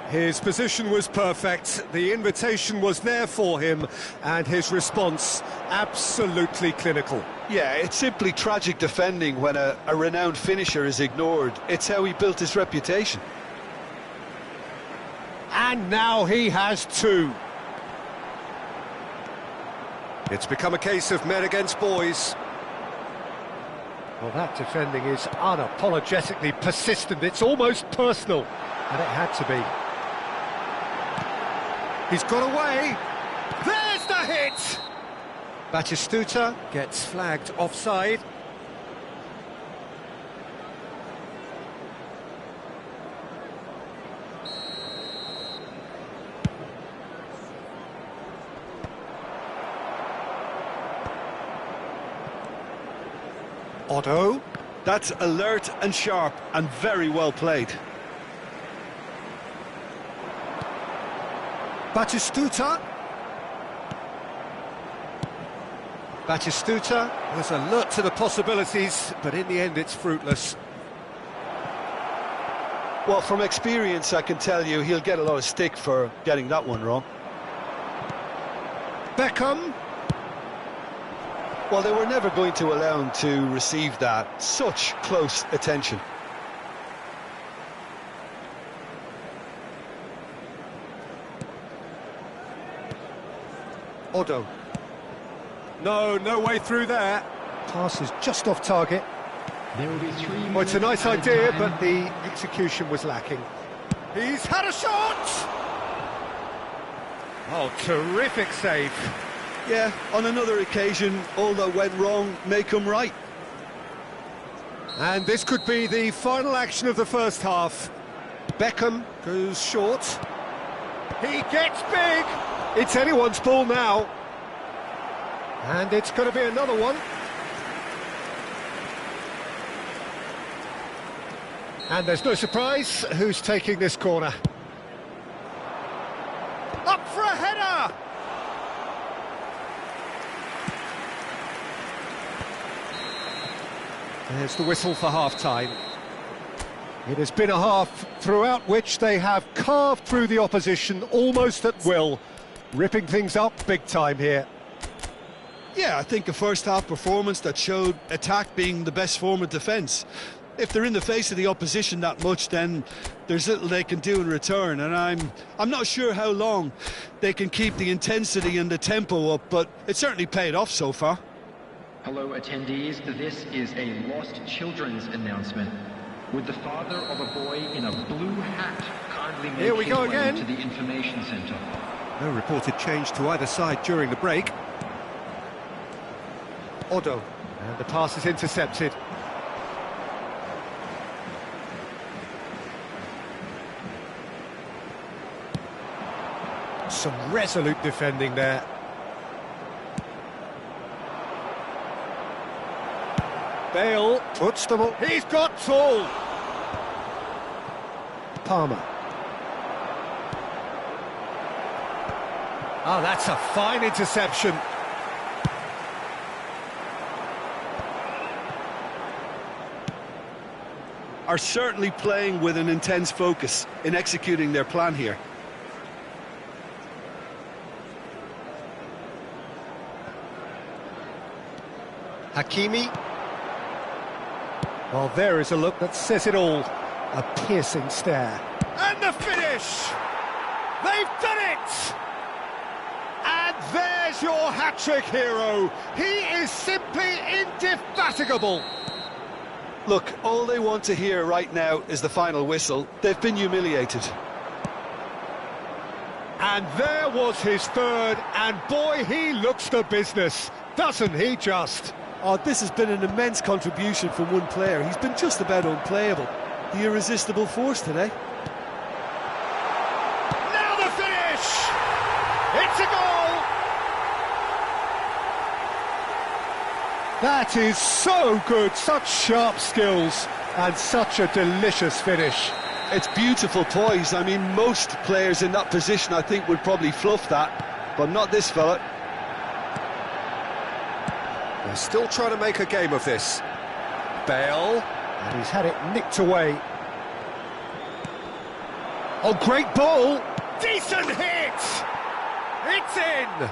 His position was perfect, the invitation was there for him, and his response absolutely clinical. Yeah, it's simply tragic defending when a renowned finisher is ignored. It's how he built his reputation. And now he has two. It's become a case of men against boys. Well, that defending is unapologetically persistent. It's almost personal, and it had to be. He's got away. There's the hit! Batistuta gets flagged offside. Otto. That's alert and sharp and very well played. Batistuta. Batistuta was alert to the possibilities, but in the end it's fruitless. Well, from experience, I can tell you he'll get a lot of stick for getting that one wrong. Beckham. Well, they were never going to allow him to receive that. Such close attention. Otto. No way through there. Pass is just off target. There will be 3 minutes. Well, it's a nice idea, but the execution was lacking. He's had a shot! Oh, terrific save. Yeah, on another occasion, all that went wrong may come right. And this could be the final action of the first half. Beckham goes short. He gets big! It's anyone's ball now. And it's going to be another one. And there's no surprise who's taking this corner. Up for a header! There's the whistle for half-time. It has been a half throughout which they have carved through the opposition almost at will, ripping things up big time here. Yeah, I think a first-half performance that showed attack being the best form of defence. If they're in the face of the opposition that much, then there's little they can do in return, and I'm not sure how long they can keep the intensity and the tempo up, but it certainly paid off so far. Hello attendees, this is a lost children's announcement. Would the father of a boy in a blue hat kindly make Here we go his way again. to the information centre? No reported change to either side during the break. Otto, and the pass is intercepted. Some resolute defending there. Bale puts them up. He's got tall. Palmer. Oh, that's a fine interception. Are certainly playing with an intense focus in executing their plan here. Hakimi. Well, there is a look that says it all. A piercing stare. And the finish! They've done it! And there's your hat-trick hero. He is simply indefatigable. Look, all they want to hear right now is the final whistle. They've been humiliated. And there was his third, and boy, he looks the business, doesn't he just? Oh, this has been an immense contribution from one player. He's been just about unplayable. The irresistible force today. Now the finish! It's a goal! That is so good, such sharp skills and such a delicious finish. It's beautiful poise. I mean, most players in that position, I think, would probably fluff that, but not this fella. They're still trying to make a game of this. Bale, and he's had it nicked away. Oh, great ball! Decent hit! It's in!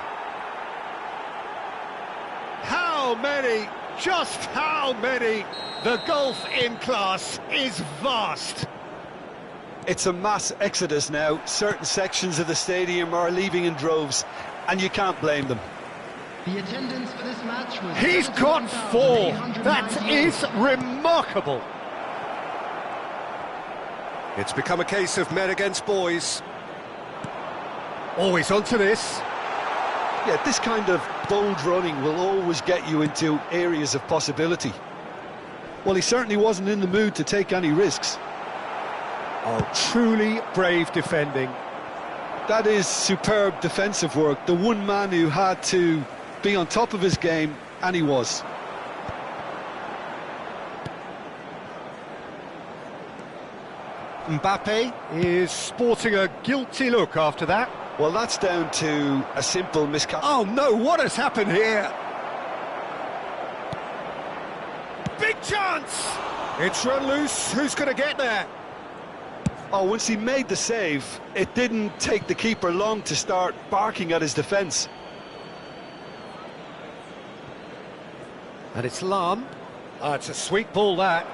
How many? Just how many? The gulf in class is vast. It's a mass exodus now. Certain sections of the stadium are leaving in droves, and you can't blame them. The attendance for this match was... He's got 4. That is remarkable. It's become a case of men against boys. Always onto this. Yeah, this kind of bold running will always get you into areas of possibility. Well, he certainly wasn't in the mood to take any risks. Oh, truly brave defending. That is superb defensive work. The one man who had to be on top of his game, and he was. Mbappe is sporting a guilty look after that. Well, that's down to a simple miscalculation. Oh no, what has happened here? Big chance! It's run loose, who's going to get there? Oh, once he made the save, it didn't take the keeper long to start barking at his defence. And it's Lam. Oh, it's a sweet ball, that.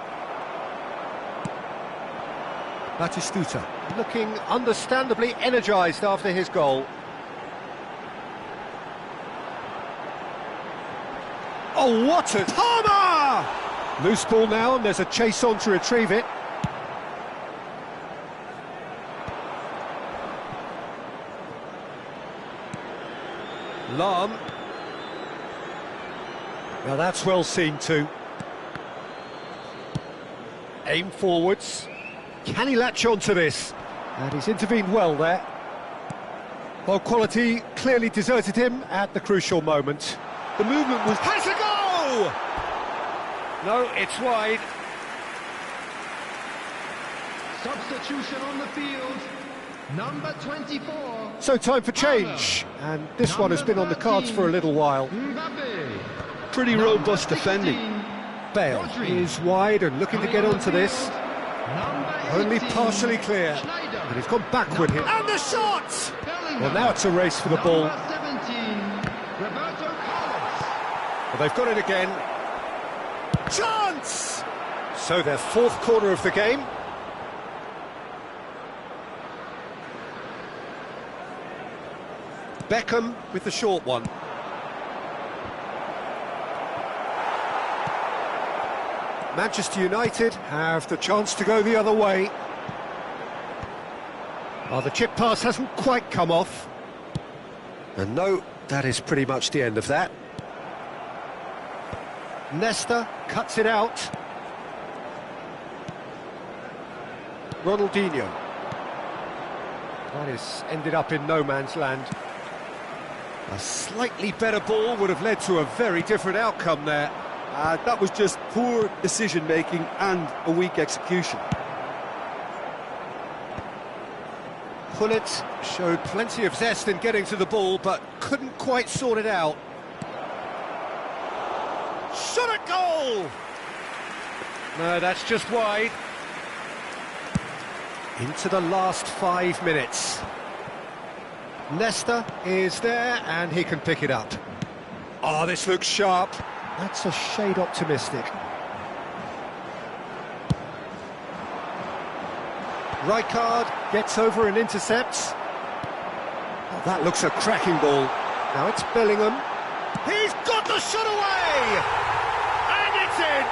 Batistuta looking understandably energised after his goal. Oh, what a... Palmer! Loose ball now, and there's a chase on to retrieve it. Lam. Now that's well seen too. Aim forwards. Can he latch on to this? And he's intervened well there. Well, quality clearly deserted him at the crucial moment. The movement was... Has a goal! No, it's wide. Substitution on the field, number 24. So time for change. And this one has been on the cards for a little while. Mbappe. Pretty robust defending. Bale is wide and looking to get onto this. Only partially clear. And he's gone backward here. And the shot! Well, now it's a race for the ball. Well, they've got it again. Chance! So their fourth corner of the game. Beckham with the short one. Manchester United have the chance to go the other way. Oh, the chip pass hasn't quite come off. And no, that is pretty much the end of that. Nesta cuts it out. Ronaldinho. That is ended up in no man's land. A slightly better ball would have led to a very different outcome there. That was just poor decision-making and a weak execution. Pullet showed plenty of zest in getting to the ball, but couldn't quite sort it out. Shot at goal! No, that's just wide. Into the last 5 minutes. Nesta is there, and he can pick it up. Oh, this looks sharp. That's a shade optimistic. Rijkaard gets over and intercepts. Oh, that looks a cracking ball. Now it's Bellingham. He's got the shot away! And it's in!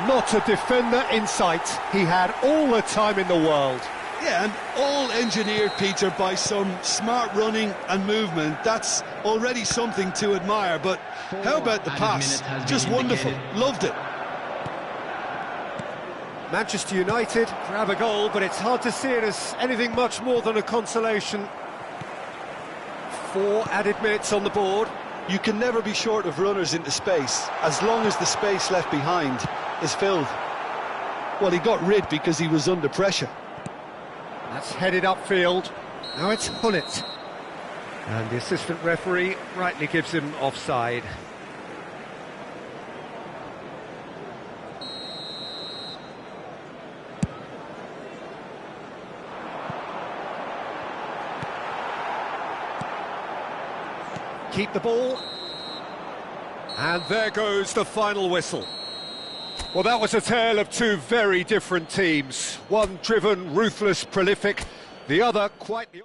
Not a defender in sight. He had all the time in the world. Yeah, and all engineered, Peter, by some smart running and movement. That's already something to admire, but how about the pass? Just wonderful. Loved it. Manchester United grab a goal, but it's hard to see it as anything much more than a consolation. 4 added minutes on the board. You can never be short of runners into space, as long as the space left behind is filled. Well, he got rid because he was under pressure. That's headed upfield. Now it's Hullet. And the assistant referee rightly gives him offside. Keep the ball. And there goes the final whistle. Well, that was a tale of two very different teams. One driven, ruthless, prolific. The other quite the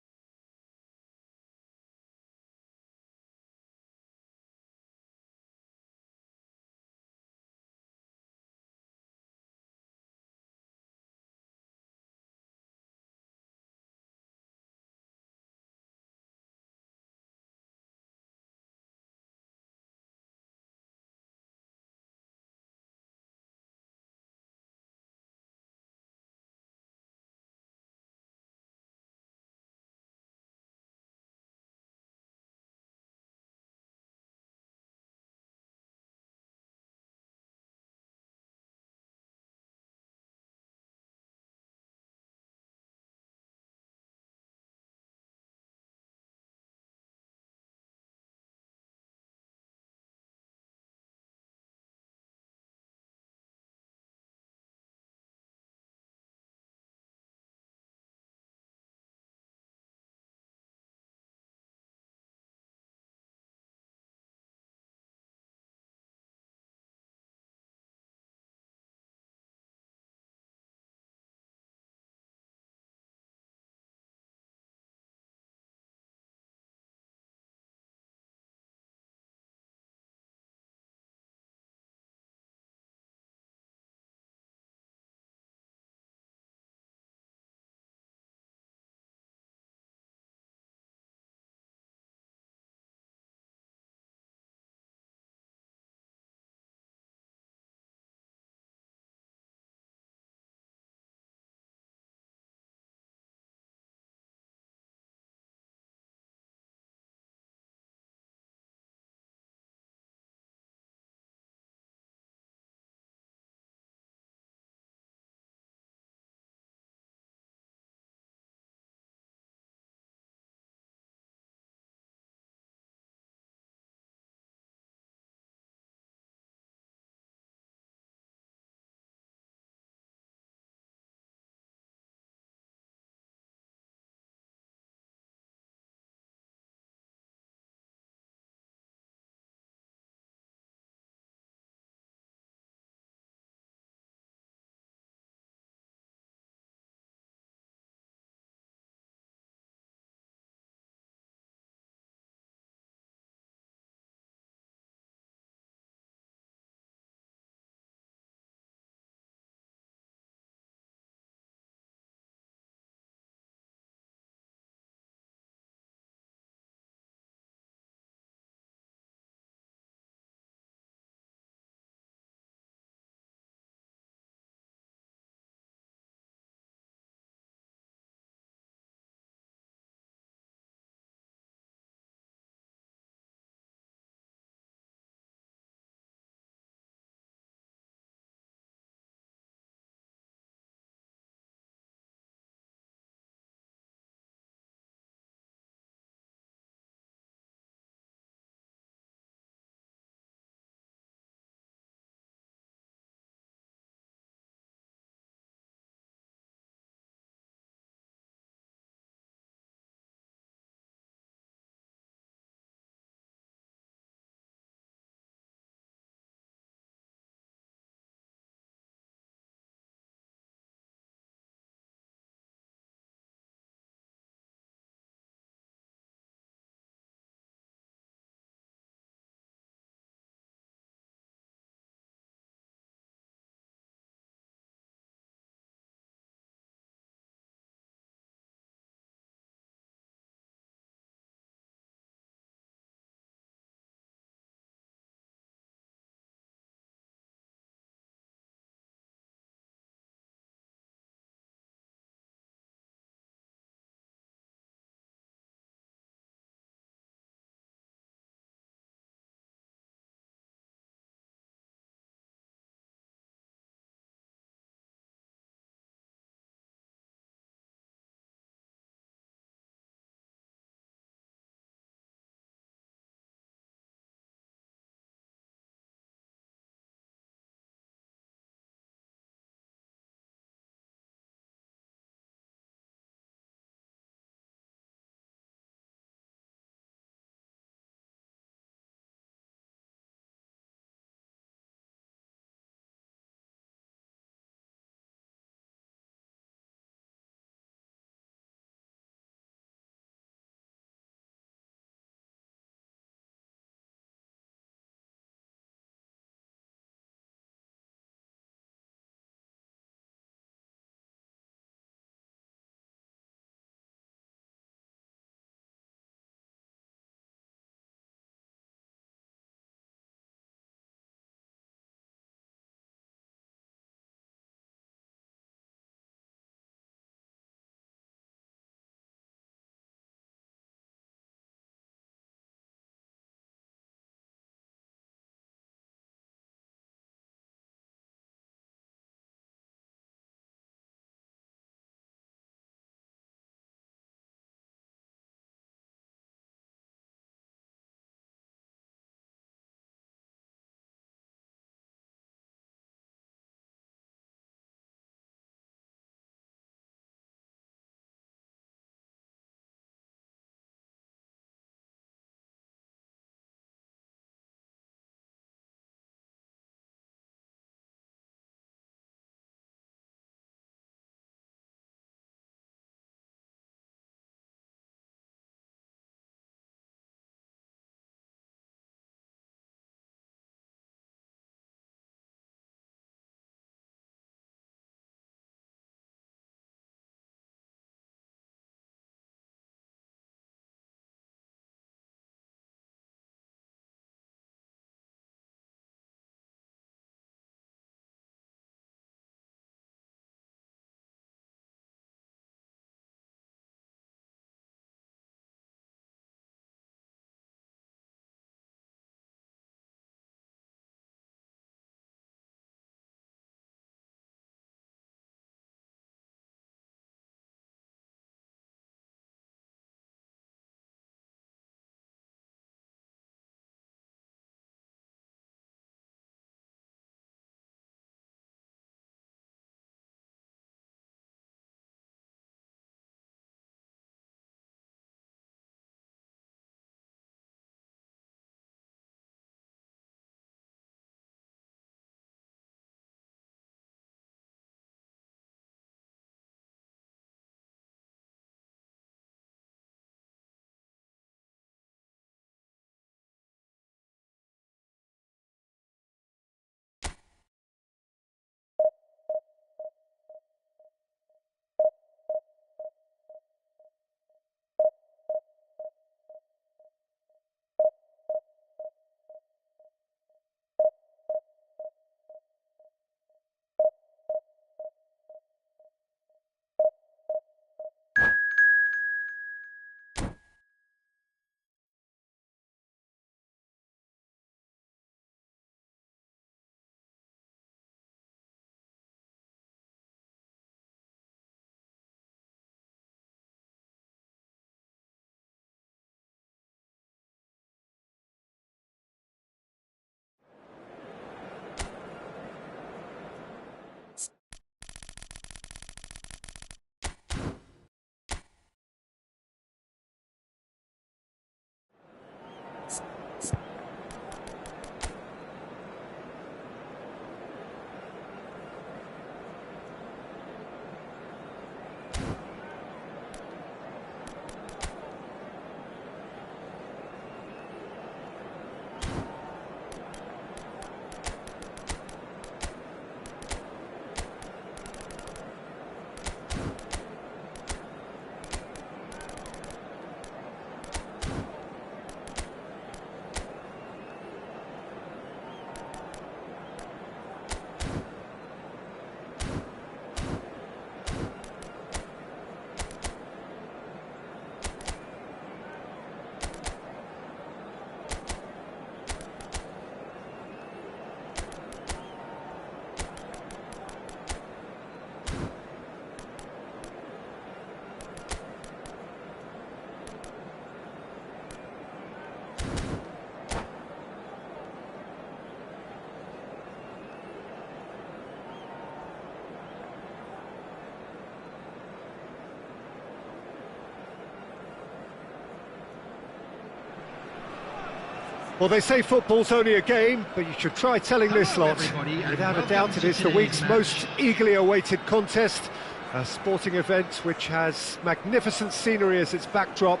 Well, they say football's only a game, but you should try telling this Hello, lot. everybody, and Without a welcome doubt, it to is the today's week's match. most eagerly awaited contest. A sporting event which has magnificent scenery as its backdrop.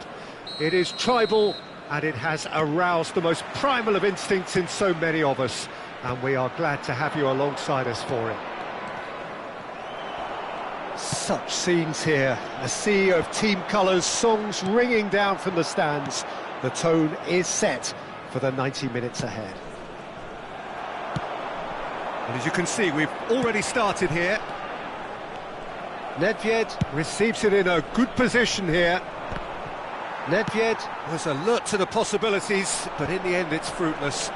It is tribal, and it has aroused the most primal of instincts in so many of us. And we are glad to have you alongside us for it. Such scenes here, a sea of team colours, songs ringing down from the stands. The tone is set for the 90 minutes ahead. And as you can see, we've already started here. Nedved receives it in a good position here. Nedved was alert to the possibilities, but in the end it's fruitless.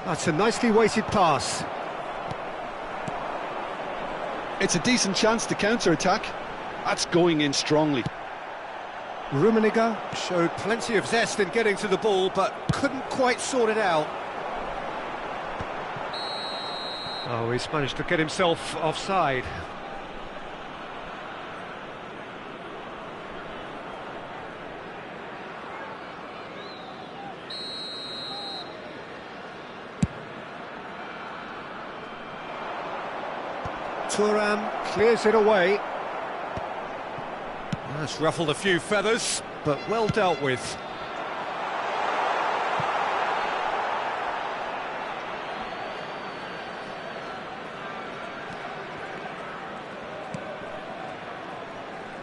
That's a nicely weighted pass. It's a decent chance to counter-attack. That's going in strongly. Rummenigge showed plenty of zest in getting to the ball, but couldn't quite sort it out. Oh, he's managed to get himself offside. Thuram clears it away. That's ruffled a few feathers, but well dealt with.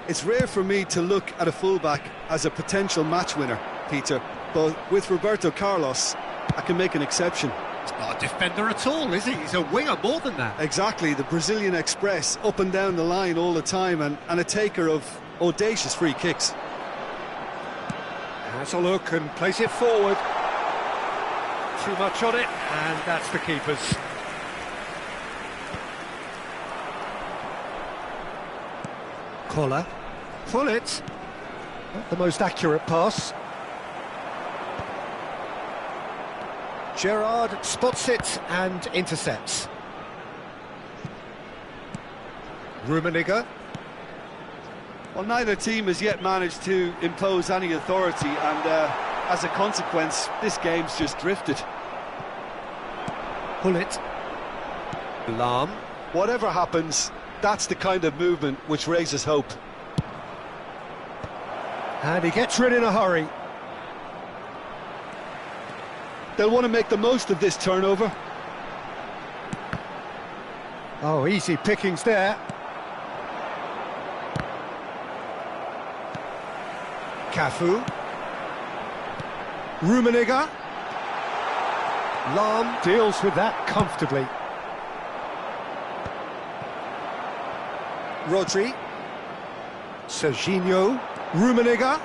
It's rare for me to look at a fullback as a potential match winner, Peter, but with Roberto Carlos, I can make an exception. He's not a defender at all, is he? He's a winger more than that. Exactly, the Brazilian Express, up and down the line all the time, and a taker of audacious free kicks. Has a look and plays it forward. Too much on it, and that's the keeper's. Koller. Pullet. Not the most accurate pass. Gerrard spots it and intercepts. Rummenigge. Well, neither team has yet managed to impose any authority, and as a consequence, this game's just drifted. Pullet. Lahm. Whatever happens, that's the kind of movement which raises hope. And he gets rid in a hurry. They'll want to make the most of this turnover. Oh, easy pickings there. Cafu. Rummenigge. Lahm deals with that comfortably. Rodri. Serginho. Rummenigge.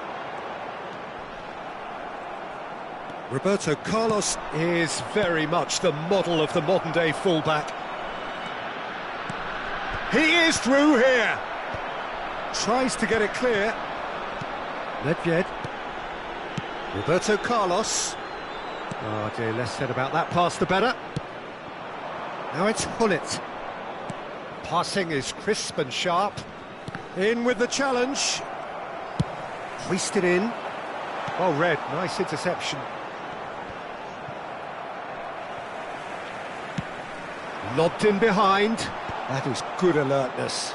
Roberto Carlos is very much the model of the modern-day fullback. He is through here. Tries to get it clear. Nedved. Roberto Carlos. Oh dear, less said about that pass the better. Now it's Hullet. Passing is crisp and sharp. In with the challenge. Hoisted in. Well read, nice interception. Lobbed in behind. That is good alertness.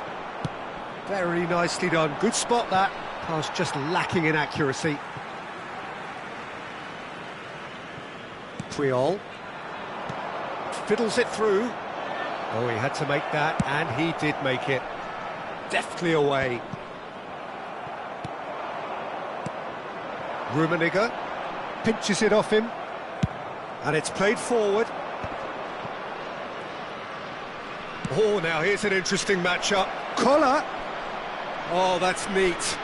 Very nicely done. Good spot that. Pass just lacking in accuracy. Puyol. Fiddles it through. Oh, he had to make that, and he did make it. Deftly away. Rummenigge pinches it off him. And it's played forward. Oh, now here's an interesting matchup. Koller. Oh, that's neat.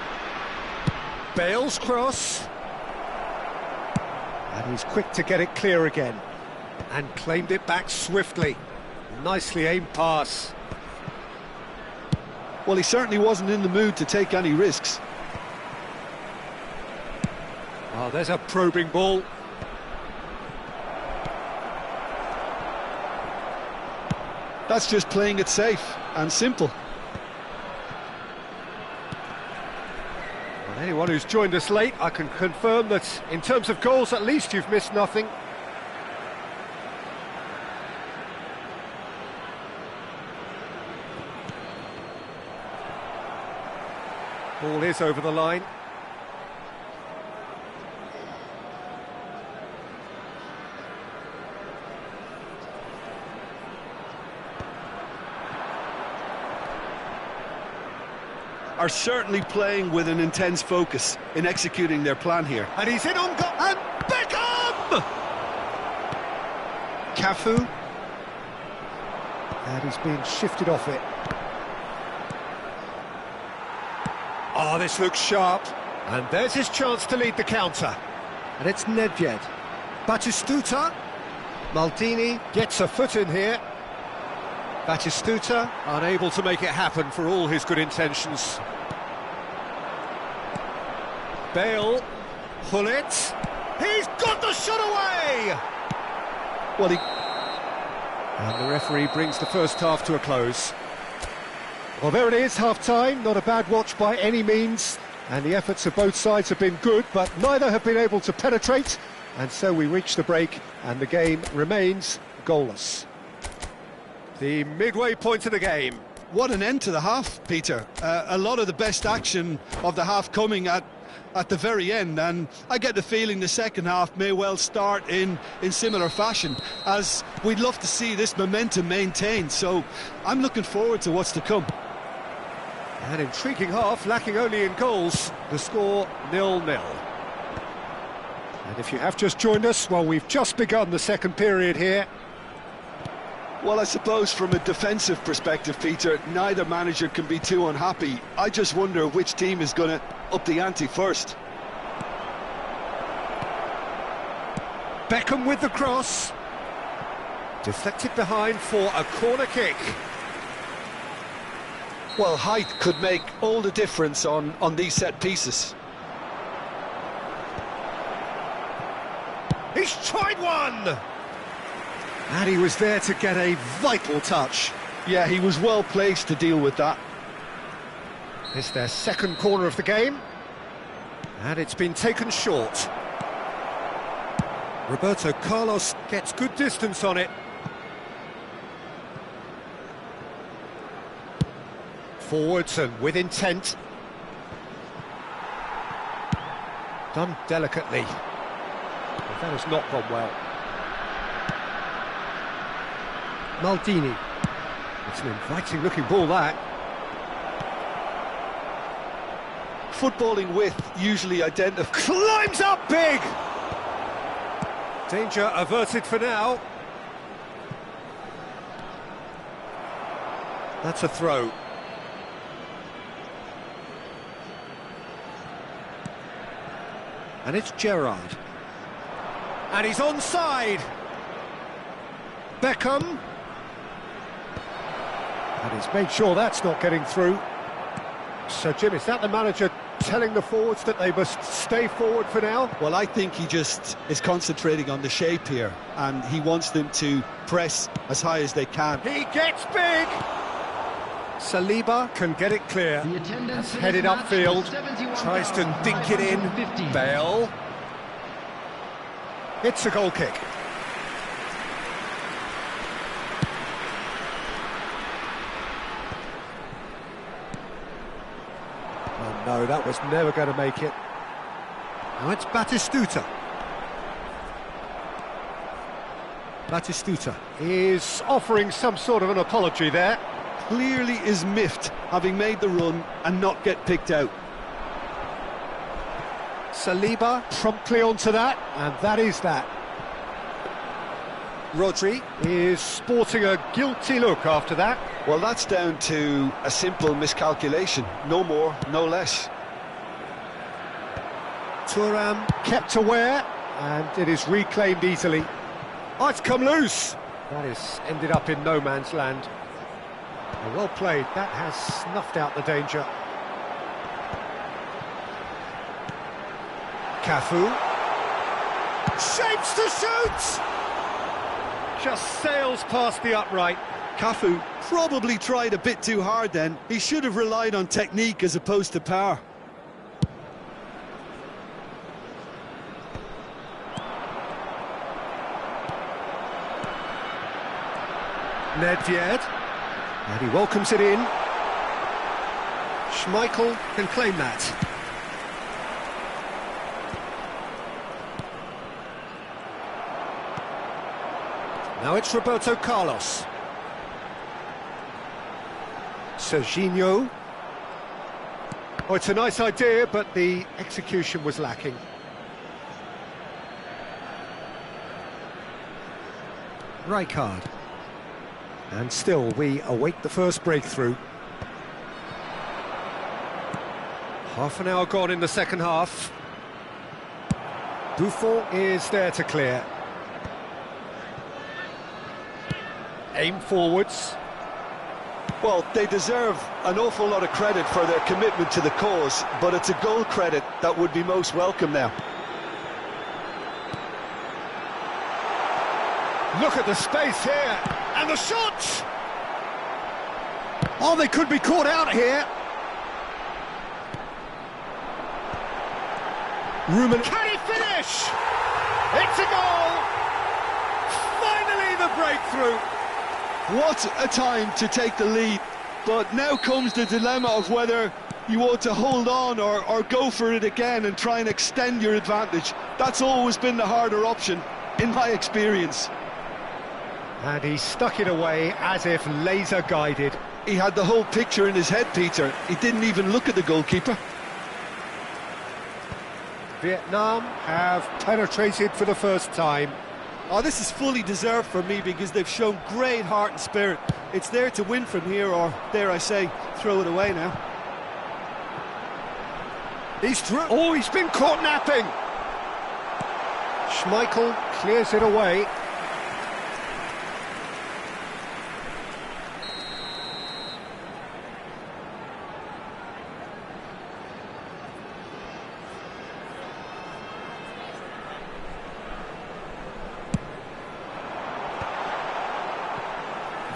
Bale's cross. And he's quick to get it clear again. And claimed it back swiftly. Nicely aimed pass. Well, he certainly wasn't in the mood to take any risks. Oh, there's a probing ball. That's just playing it safe and simple. Well, anyone who's joined us late, I can confirm that in terms of goals, at least you've missed nothing. Ball is over the line. Are certainly playing with an intense focus in executing their plan here. And he's in on goal, and Beckham! Cafu. And he's being shifted off it. Oh, this looks sharp. And there's his chance to lead the counter. And it's Nedved. Batistuta. Maldini gets a foot in here. Batistuta unable to make it happen for all his good intentions. Bale. Hullet. He's got the shot away! Well, And the referee brings the first half to a close. Well, there it is, half-time. Not a bad watch by any means. And the efforts of both sides have been good, but neither have been able to penetrate. And so we reach the break, and the game remains goalless. The midway point of the game. what an end to the half, Peter. A lot of the best action of the half coming at the very end, and I get the feeling the second half may well start in similar fashion, as we'd love to see this momentum maintained. So I'm looking forward to what's to come. An intriguing half, lacking only in goals. The score 0-0. And if you have just joined us, well, we've just begun the second period here. Well, I suppose from a defensive perspective, Peter, neither manager can be too unhappy. I just wonder which team is going to up the ante first. Beckham with the cross. Deflected behind for a corner kick. Well, height could make all the difference on these set pieces. He's tried one! And he was there to get a vital touch. Yeah, he was well placed to deal with that. It's their second corner of the game. And it's been taken short. Roberto Carlos gets good distance on it. Forwards and with intent. Done delicately. But that has not gone well. Maldini. It's an inviting looking ball, that. Footballing width usually identified. Climbs up big! Danger averted for now. That's a throw. And it's Gerrard. And he's onside. Beckham. And he's made sure that's not getting through. So, Jim, is that the manager telling the forwards that they must stay forward for now? Well, I think he just is concentrating on the shape here, and he wants them to press as high as they can. He gets big! Saliba can get it clear. That's headed upfield. Tries to dink it in. Bale. It's a goal kick. Oh no, that was never going to make it. Now it's Batistuta. Batistuta is offering some sort of an apology there. Clearly is miffed, having made the run and not get picked out. Saliba promptly onto that, and that is that. Rodri is sporting a guilty look after that. Well, that's down to a simple miscalculation. No more, no less. Thuram kept aware, and it is reclaimed easily. Oh, it's come loose. That is ended up in no man's land. Well played, that has snuffed out the danger. Cafu. Shapes to shoot! Just sails past the upright. Cafu probably tried a bit too hard then. He should have relied on technique as opposed to power. Nedved, and he welcomes it in. Schmeichel can claim that. Now it's Roberto Carlos. Serginho. Oh, it's a nice idea, but the execution was lacking. Rijkaard. And still, we await the first breakthrough. Half an hour gone in the second half. Buffon is there to clear. Aim forwards. Well, they deserve an awful lot of credit for their commitment to the cause, but it's a goal credit that would be most welcome now. Look at the space here, and the shot! Oh, they could be caught out here. Rumen, can he finish? It's a goal! Finally the breakthrough! What a time to take the lead, but now comes the dilemma of whether you want to hold on or go for it again and try and extend your advantage. That's always been the harder option, in my experience. And he stuck it away as if laser-guided. He had the whole picture in his head, Peter. He didn't even look at the goalkeeper. Vietnam have penetrated for the first time. Oh, this is fully deserved for me because they've shown great heart and spirit. It's there to win from here, or, dare I say, throw it away now. He's through. Oh, he's been caught napping. Schmeichel clears it away.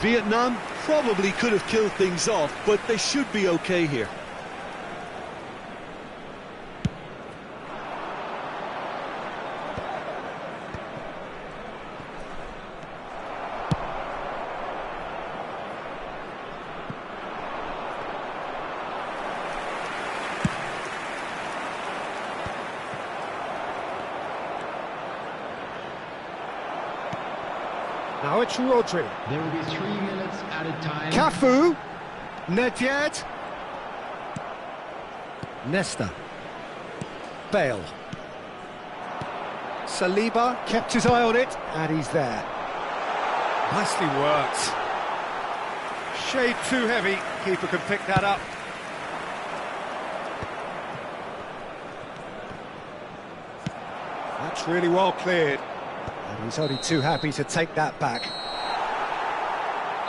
Vietnam probably could have killed things off, but they should be okay here. Now it's Rodri. There will be 3 minutes added time. Cafu. Nedved. Nesta. Bale. Saliba kept his eye on it, and he's there. Nicely worked. Shade too heavy. Keeper can pick that up. That's really well cleared. And he's only too happy to take that back.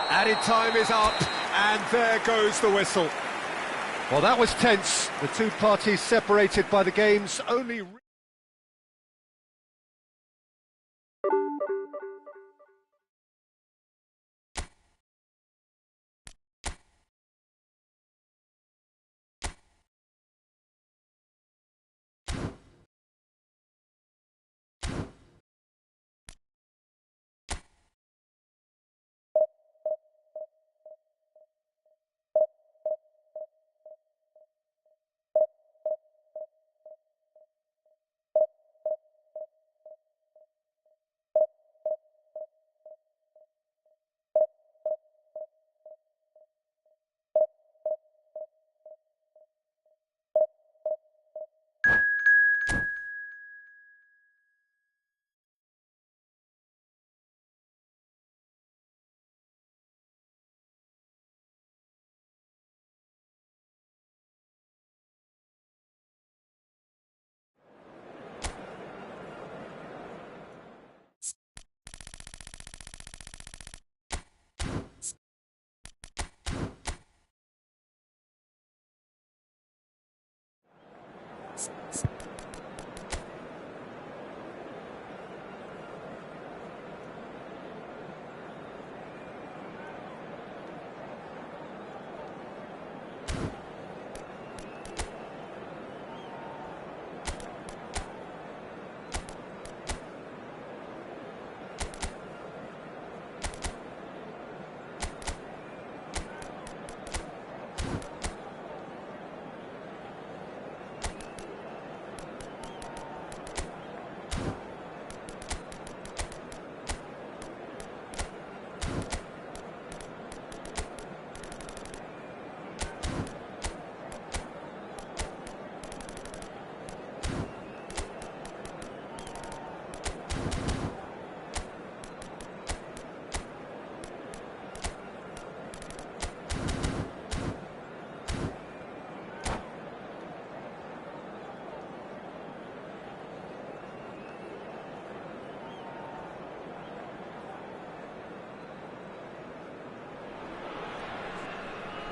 Added time is up, and there goes the whistle. Well, that was tense. The two parties separated by the game's only...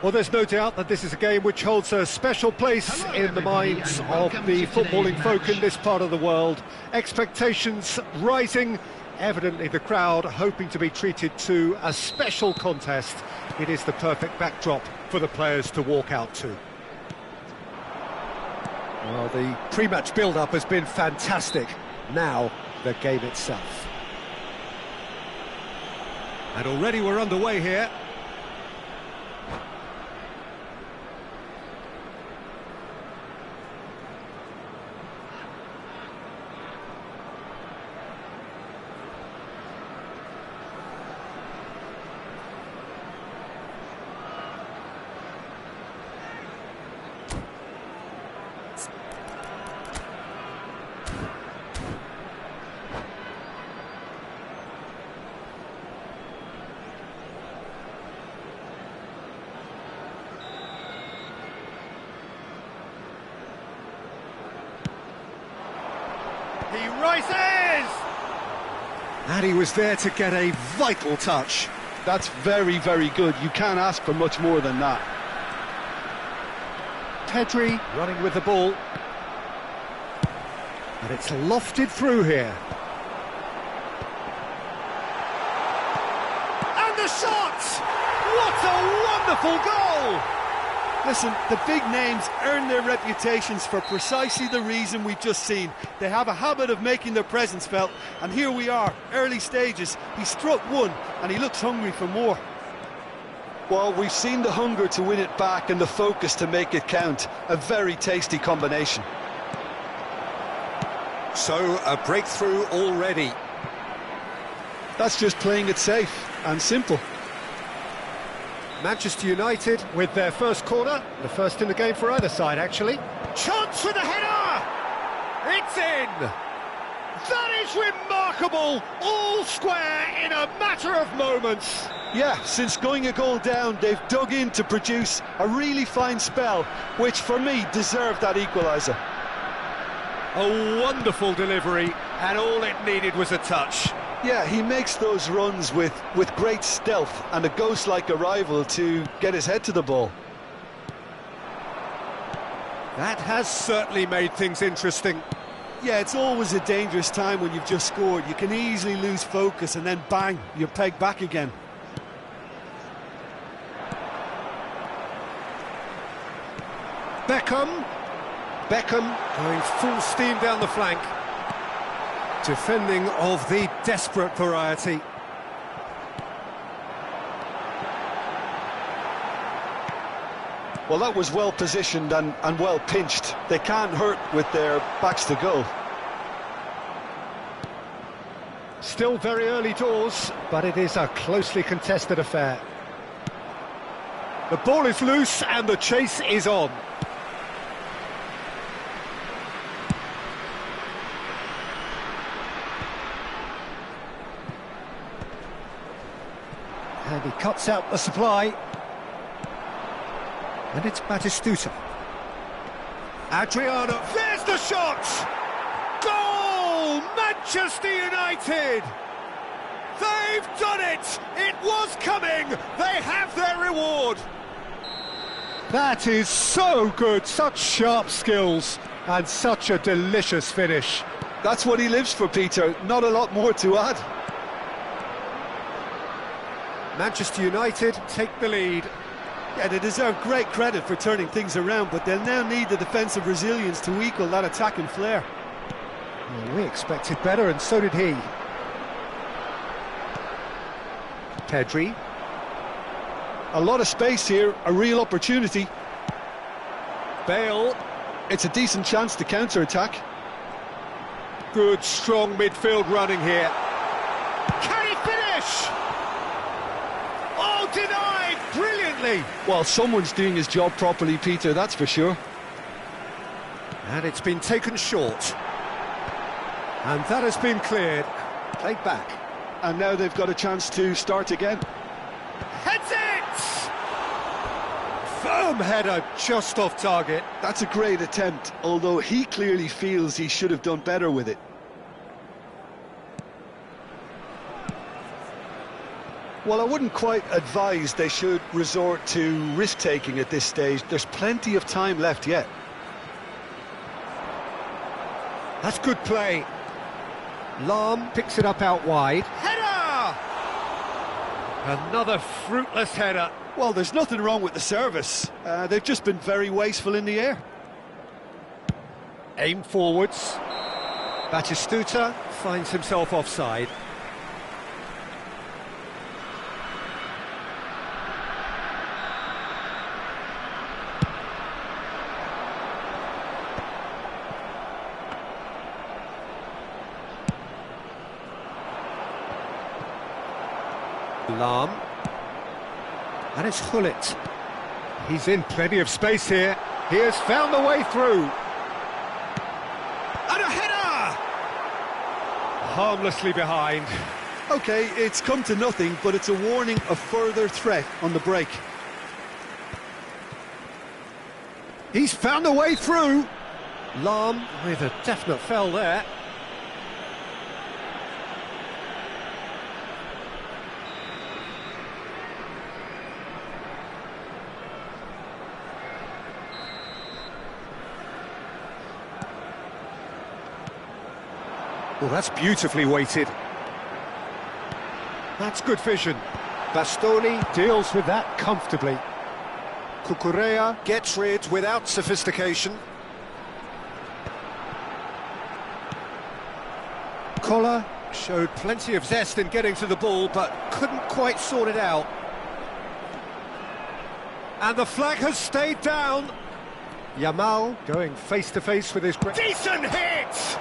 Well, there's no doubt that this is a game which holds a special place in the minds of the footballing folk in this part of the world. Expectations rising, evidently the crowd hoping to be treated to a special contest. It is the perfect backdrop for the players to walk out to. Well, the pre-match build-up has been fantastic. Now, the game itself. And already we're underway here. He rises! And he was there to get a vital touch. That's very, very good. You can't ask for much more than that. Pedri running with the ball. And it's lofted through here. And the shot! What a wonderful goal! Listen, the big names earn their reputations for precisely the reason we've just seen. They have a habit of making their presence felt, and here we are, early stages. He struck one, and he looks hungry for more. Well, we've seen the hunger to win it back and the focus to make it count. A very tasty combination. So, a breakthrough already. That's just playing it safe and simple. Manchester United with their first corner, the first in the game for either side, actually. Chance for the header! It's in! That is remarkable! All square in a matter of moments. Yeah, since going a goal down, they've dug in to produce a really fine spell, which for me deserved that equaliser. A wonderful delivery, and all it needed was a touch. Yeah, he makes those runs with great stealth and a ghost-like arrival to get his head to the ball. That has certainly made things interesting. Yeah, it's always a dangerous time when you've just scored. You can easily lose focus and then bang, you're pegged back again. Beckham going full steam down the flank. Defending of the desperate variety. Well, that was well positioned and well pinched. They can't hurt with their backs to goal. Still very early doors, but it is a closely contested affair. The ball is loose and the chase is on. And he cuts out the supply. And it's Batistuta. Adriano, there's the shot! Goal! Manchester United! They've done it! It was coming! They have their reward! That is so good, such sharp skills, and such a delicious finish. That's what he lives for, Peter. Not a lot more to add. Manchester United take the lead. Yeah, they deserve great credit for turning things around, but they'll now need the defensive resilience to equal that attacking flair. Well, we expected better, and so did he. Pedri. A lot of space here, a real opportunity. Bale. It's a decent chance to counter-attack. Good, strong midfield running here. Can he finish? Oh, denied brilliantly. Well, someone's doing his job properly, Peter, that's for sure. And it's been taken short. And that has been cleared. Played back. And now they've got a chance to start again. Heads it! Firm header, just off target. That's a great attempt, although he clearly feels he should have done better with it. Well, I wouldn't quite advise they should resort to risk-taking at this stage. There's plenty of time left yet. That's good play. Lahm picks it up out wide. Header! Another fruitless header. Well, there's nothing wrong with the service. They've just been very wasteful in the air. Aim forwards. Batistuta finds himself offside. Lahm. And it's Hullet. He's in plenty of space here. He has found the way through. And a header! Harmlessly behind. OK, it's come to nothing, but it's a warning of further threat on the break. He's found the way through. Lahm with a definite foul there. Well, that's beautifully weighted. That's good vision. Bastoni deals with that comfortably. Cucurella gets rid without sophistication. Koller showed plenty of zest in getting to the ball, but couldn't quite sort it out. And the flag has stayed down. Yamal going face-to-face with his... Decent hit!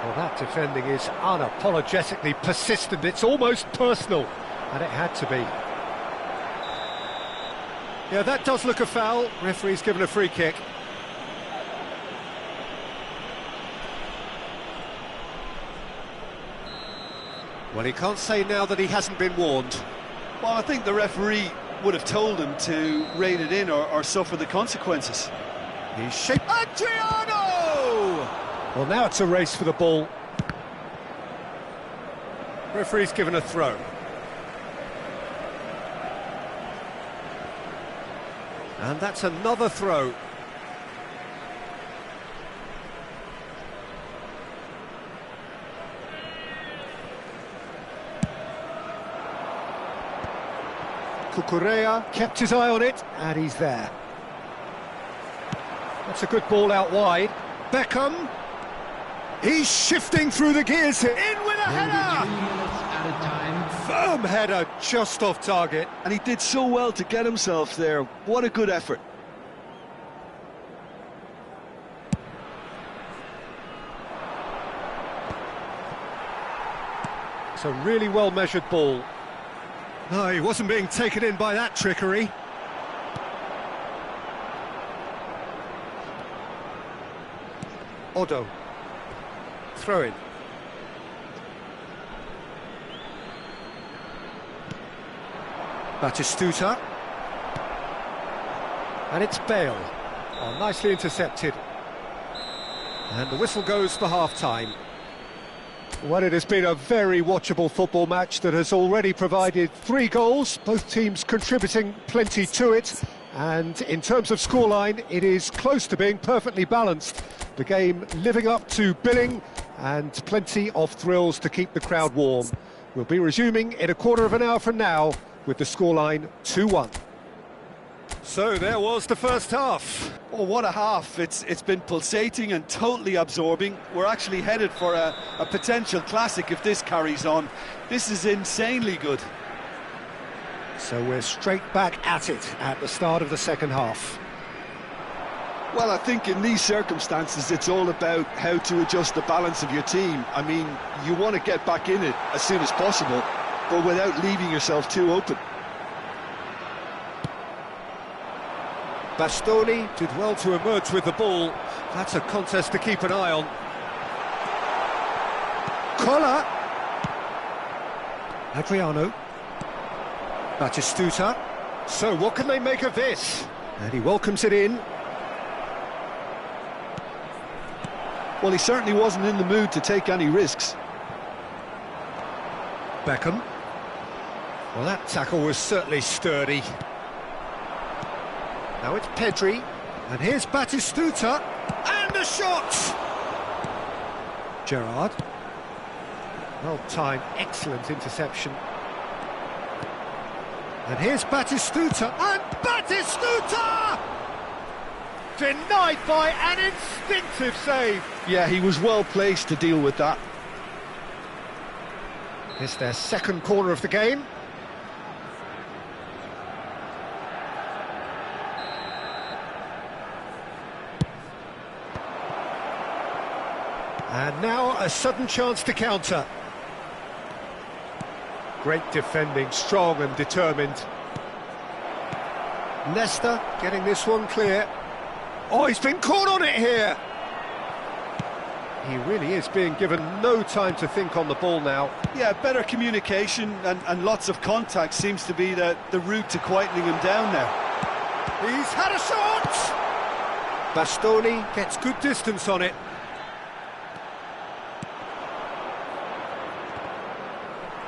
Well, that defending is unapologetically persistent. It's almost personal, and it had to be. Yeah, that does look a foul. Referee's given a free kick. Well, he can't say now that he hasn't been warned. Well, I think the referee would have told him to rein it in or suffer the consequences. He's shaped... Adriano! Well, now it's a race for the ball. Referee's given a throw. And that's another throw. Cucurella kept his eye on it, and he's there. That's a good ball out wide. Beckham. He's shifting through the gears here. In with a header! 3 minutes at a time. Firm header, just off target. And he did so well to get himself there. What a good effort. It's a really well-measured ball. No, he wasn't being taken in by that trickery. Odo. Throw in. Batistuta. And it's Bale. Oh, nicely intercepted. And the whistle goes for half-time. Well, it has been a very watchable football match that has already provided 3 goals, both teams contributing plenty to it. And in terms of scoreline, it is close to being perfectly balanced. The game living up to billing and plenty of thrills to keep the crowd warm. We'll be resuming in a quarter of an hour from now with the scoreline 2-1. So there was the first half. Oh, what a half. It's been pulsating and totally absorbing. We're actually headed for a potential classic if this carries on. This is insanely good. So we're straight back at it at the start of the second half. Well, I think in these circumstances it's all about how to adjust the balance of your team. I mean, you want to get back in it as soon as possible, but without leaving yourself too open. Bastoni did well to emerge with the ball. That's a contest to keep an eye on. Koller. Adriano. Batistuta. So what can they make of this? And he welcomes it in. Well, he certainly wasn't in the mood to take any risks. Beckham. Well, that tackle was certainly sturdy. Now it's Pedri, and here's Batistuta, and a shot! Gerrard. Well timed, excellent interception. And here's Batistuta, and Batistuta! Denied by an instinctive save. Yeah, he was well placed to deal with that. It's their second corner of the game. And now a sudden chance to counter. Great defending, strong and determined. Leicester getting this one clear. Oh, he's been caught on it here. He really is being given no time to think on the ball now. Yeah, better communication and lots of contact seems to be the route to quietening him down now. He's had a shot! Bastoni gets good distance on it.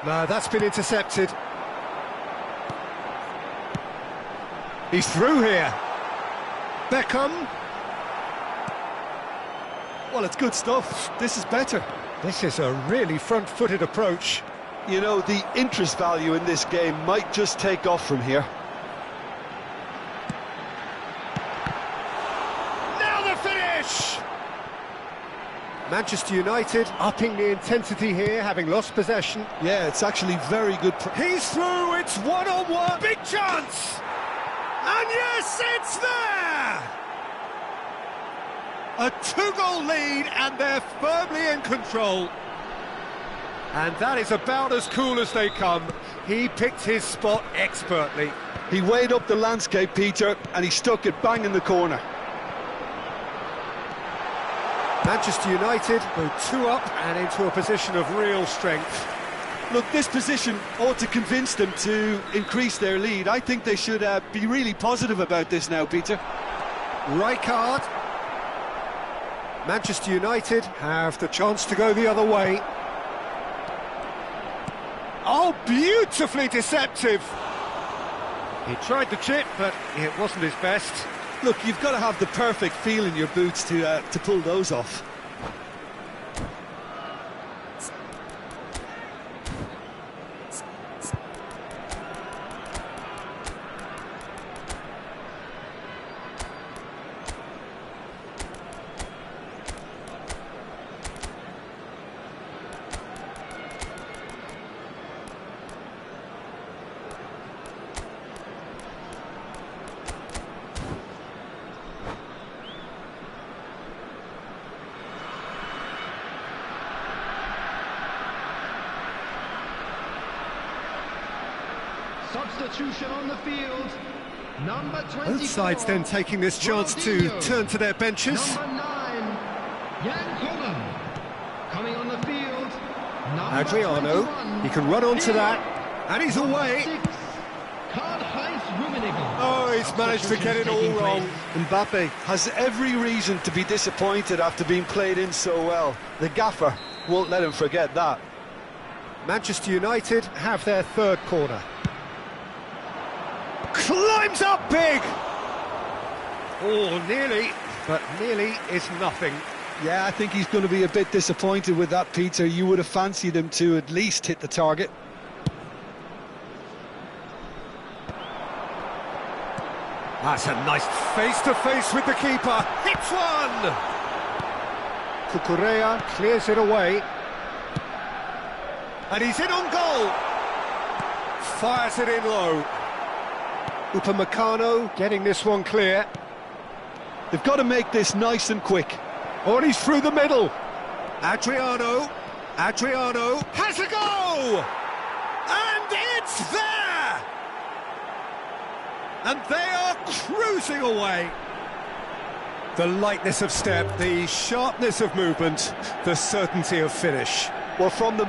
No, that's been intercepted. He's through here. Beckham. Well, it's good stuff. This is better. This is a really front-footed approach. You know, the interest value in this game might just take off from here. Now the finish! Manchester United upping the intensity here, having lost possession. Yeah, it's actually very good. He's through, it's one-on-one. Big chance! And yes, it's there! A two-goal lead, and they're firmly in control. And that is about as cool as they come. He picked his spot expertly. He weighed up the landscape, Peter, and he stuck it bang in the corner. Manchester United go 2 up and into a position of real strength. Look, this position ought to convince them to increase their lead. I think they should be really positive about this now, Peter. Rijkaard. Manchester United have the chance to go the other way. Oh, beautifully deceptive. He tried the chip, but it wasn't his best. Look, you've got to have the perfect feel in your boots to pull those off. Substitution on the field. Number 24. Both sides then taking this chance to turn to their benches. Number 9, Jan Kogan. Coming on the field. Adriano, he can run onto that, and he's away. 6, Karl-Heinz Rummenigge. Oh, he's managed to get it all wrong. Mbappe has every reason to be disappointed after being played in so well. The gaffer won't let him forget that. Manchester United have their third corner. Climbs up big! Oh, nearly, but nearly is nothing. Yeah, I think he's going to be a bit disappointed with that, Peter. You would have fancied him to at least hit the target. That's a nice face-to-face with the keeper. Hits one! Cucurella clears it away. And he's in on goal. Fires it in low. Upamecano getting this one clear. They've got to make this nice and quick. Oh, and he's through the middle. Adriano has a go! And it's there! And they are cruising away. The lightness of step, the sharpness of movement, the certainty of finish. Well, from the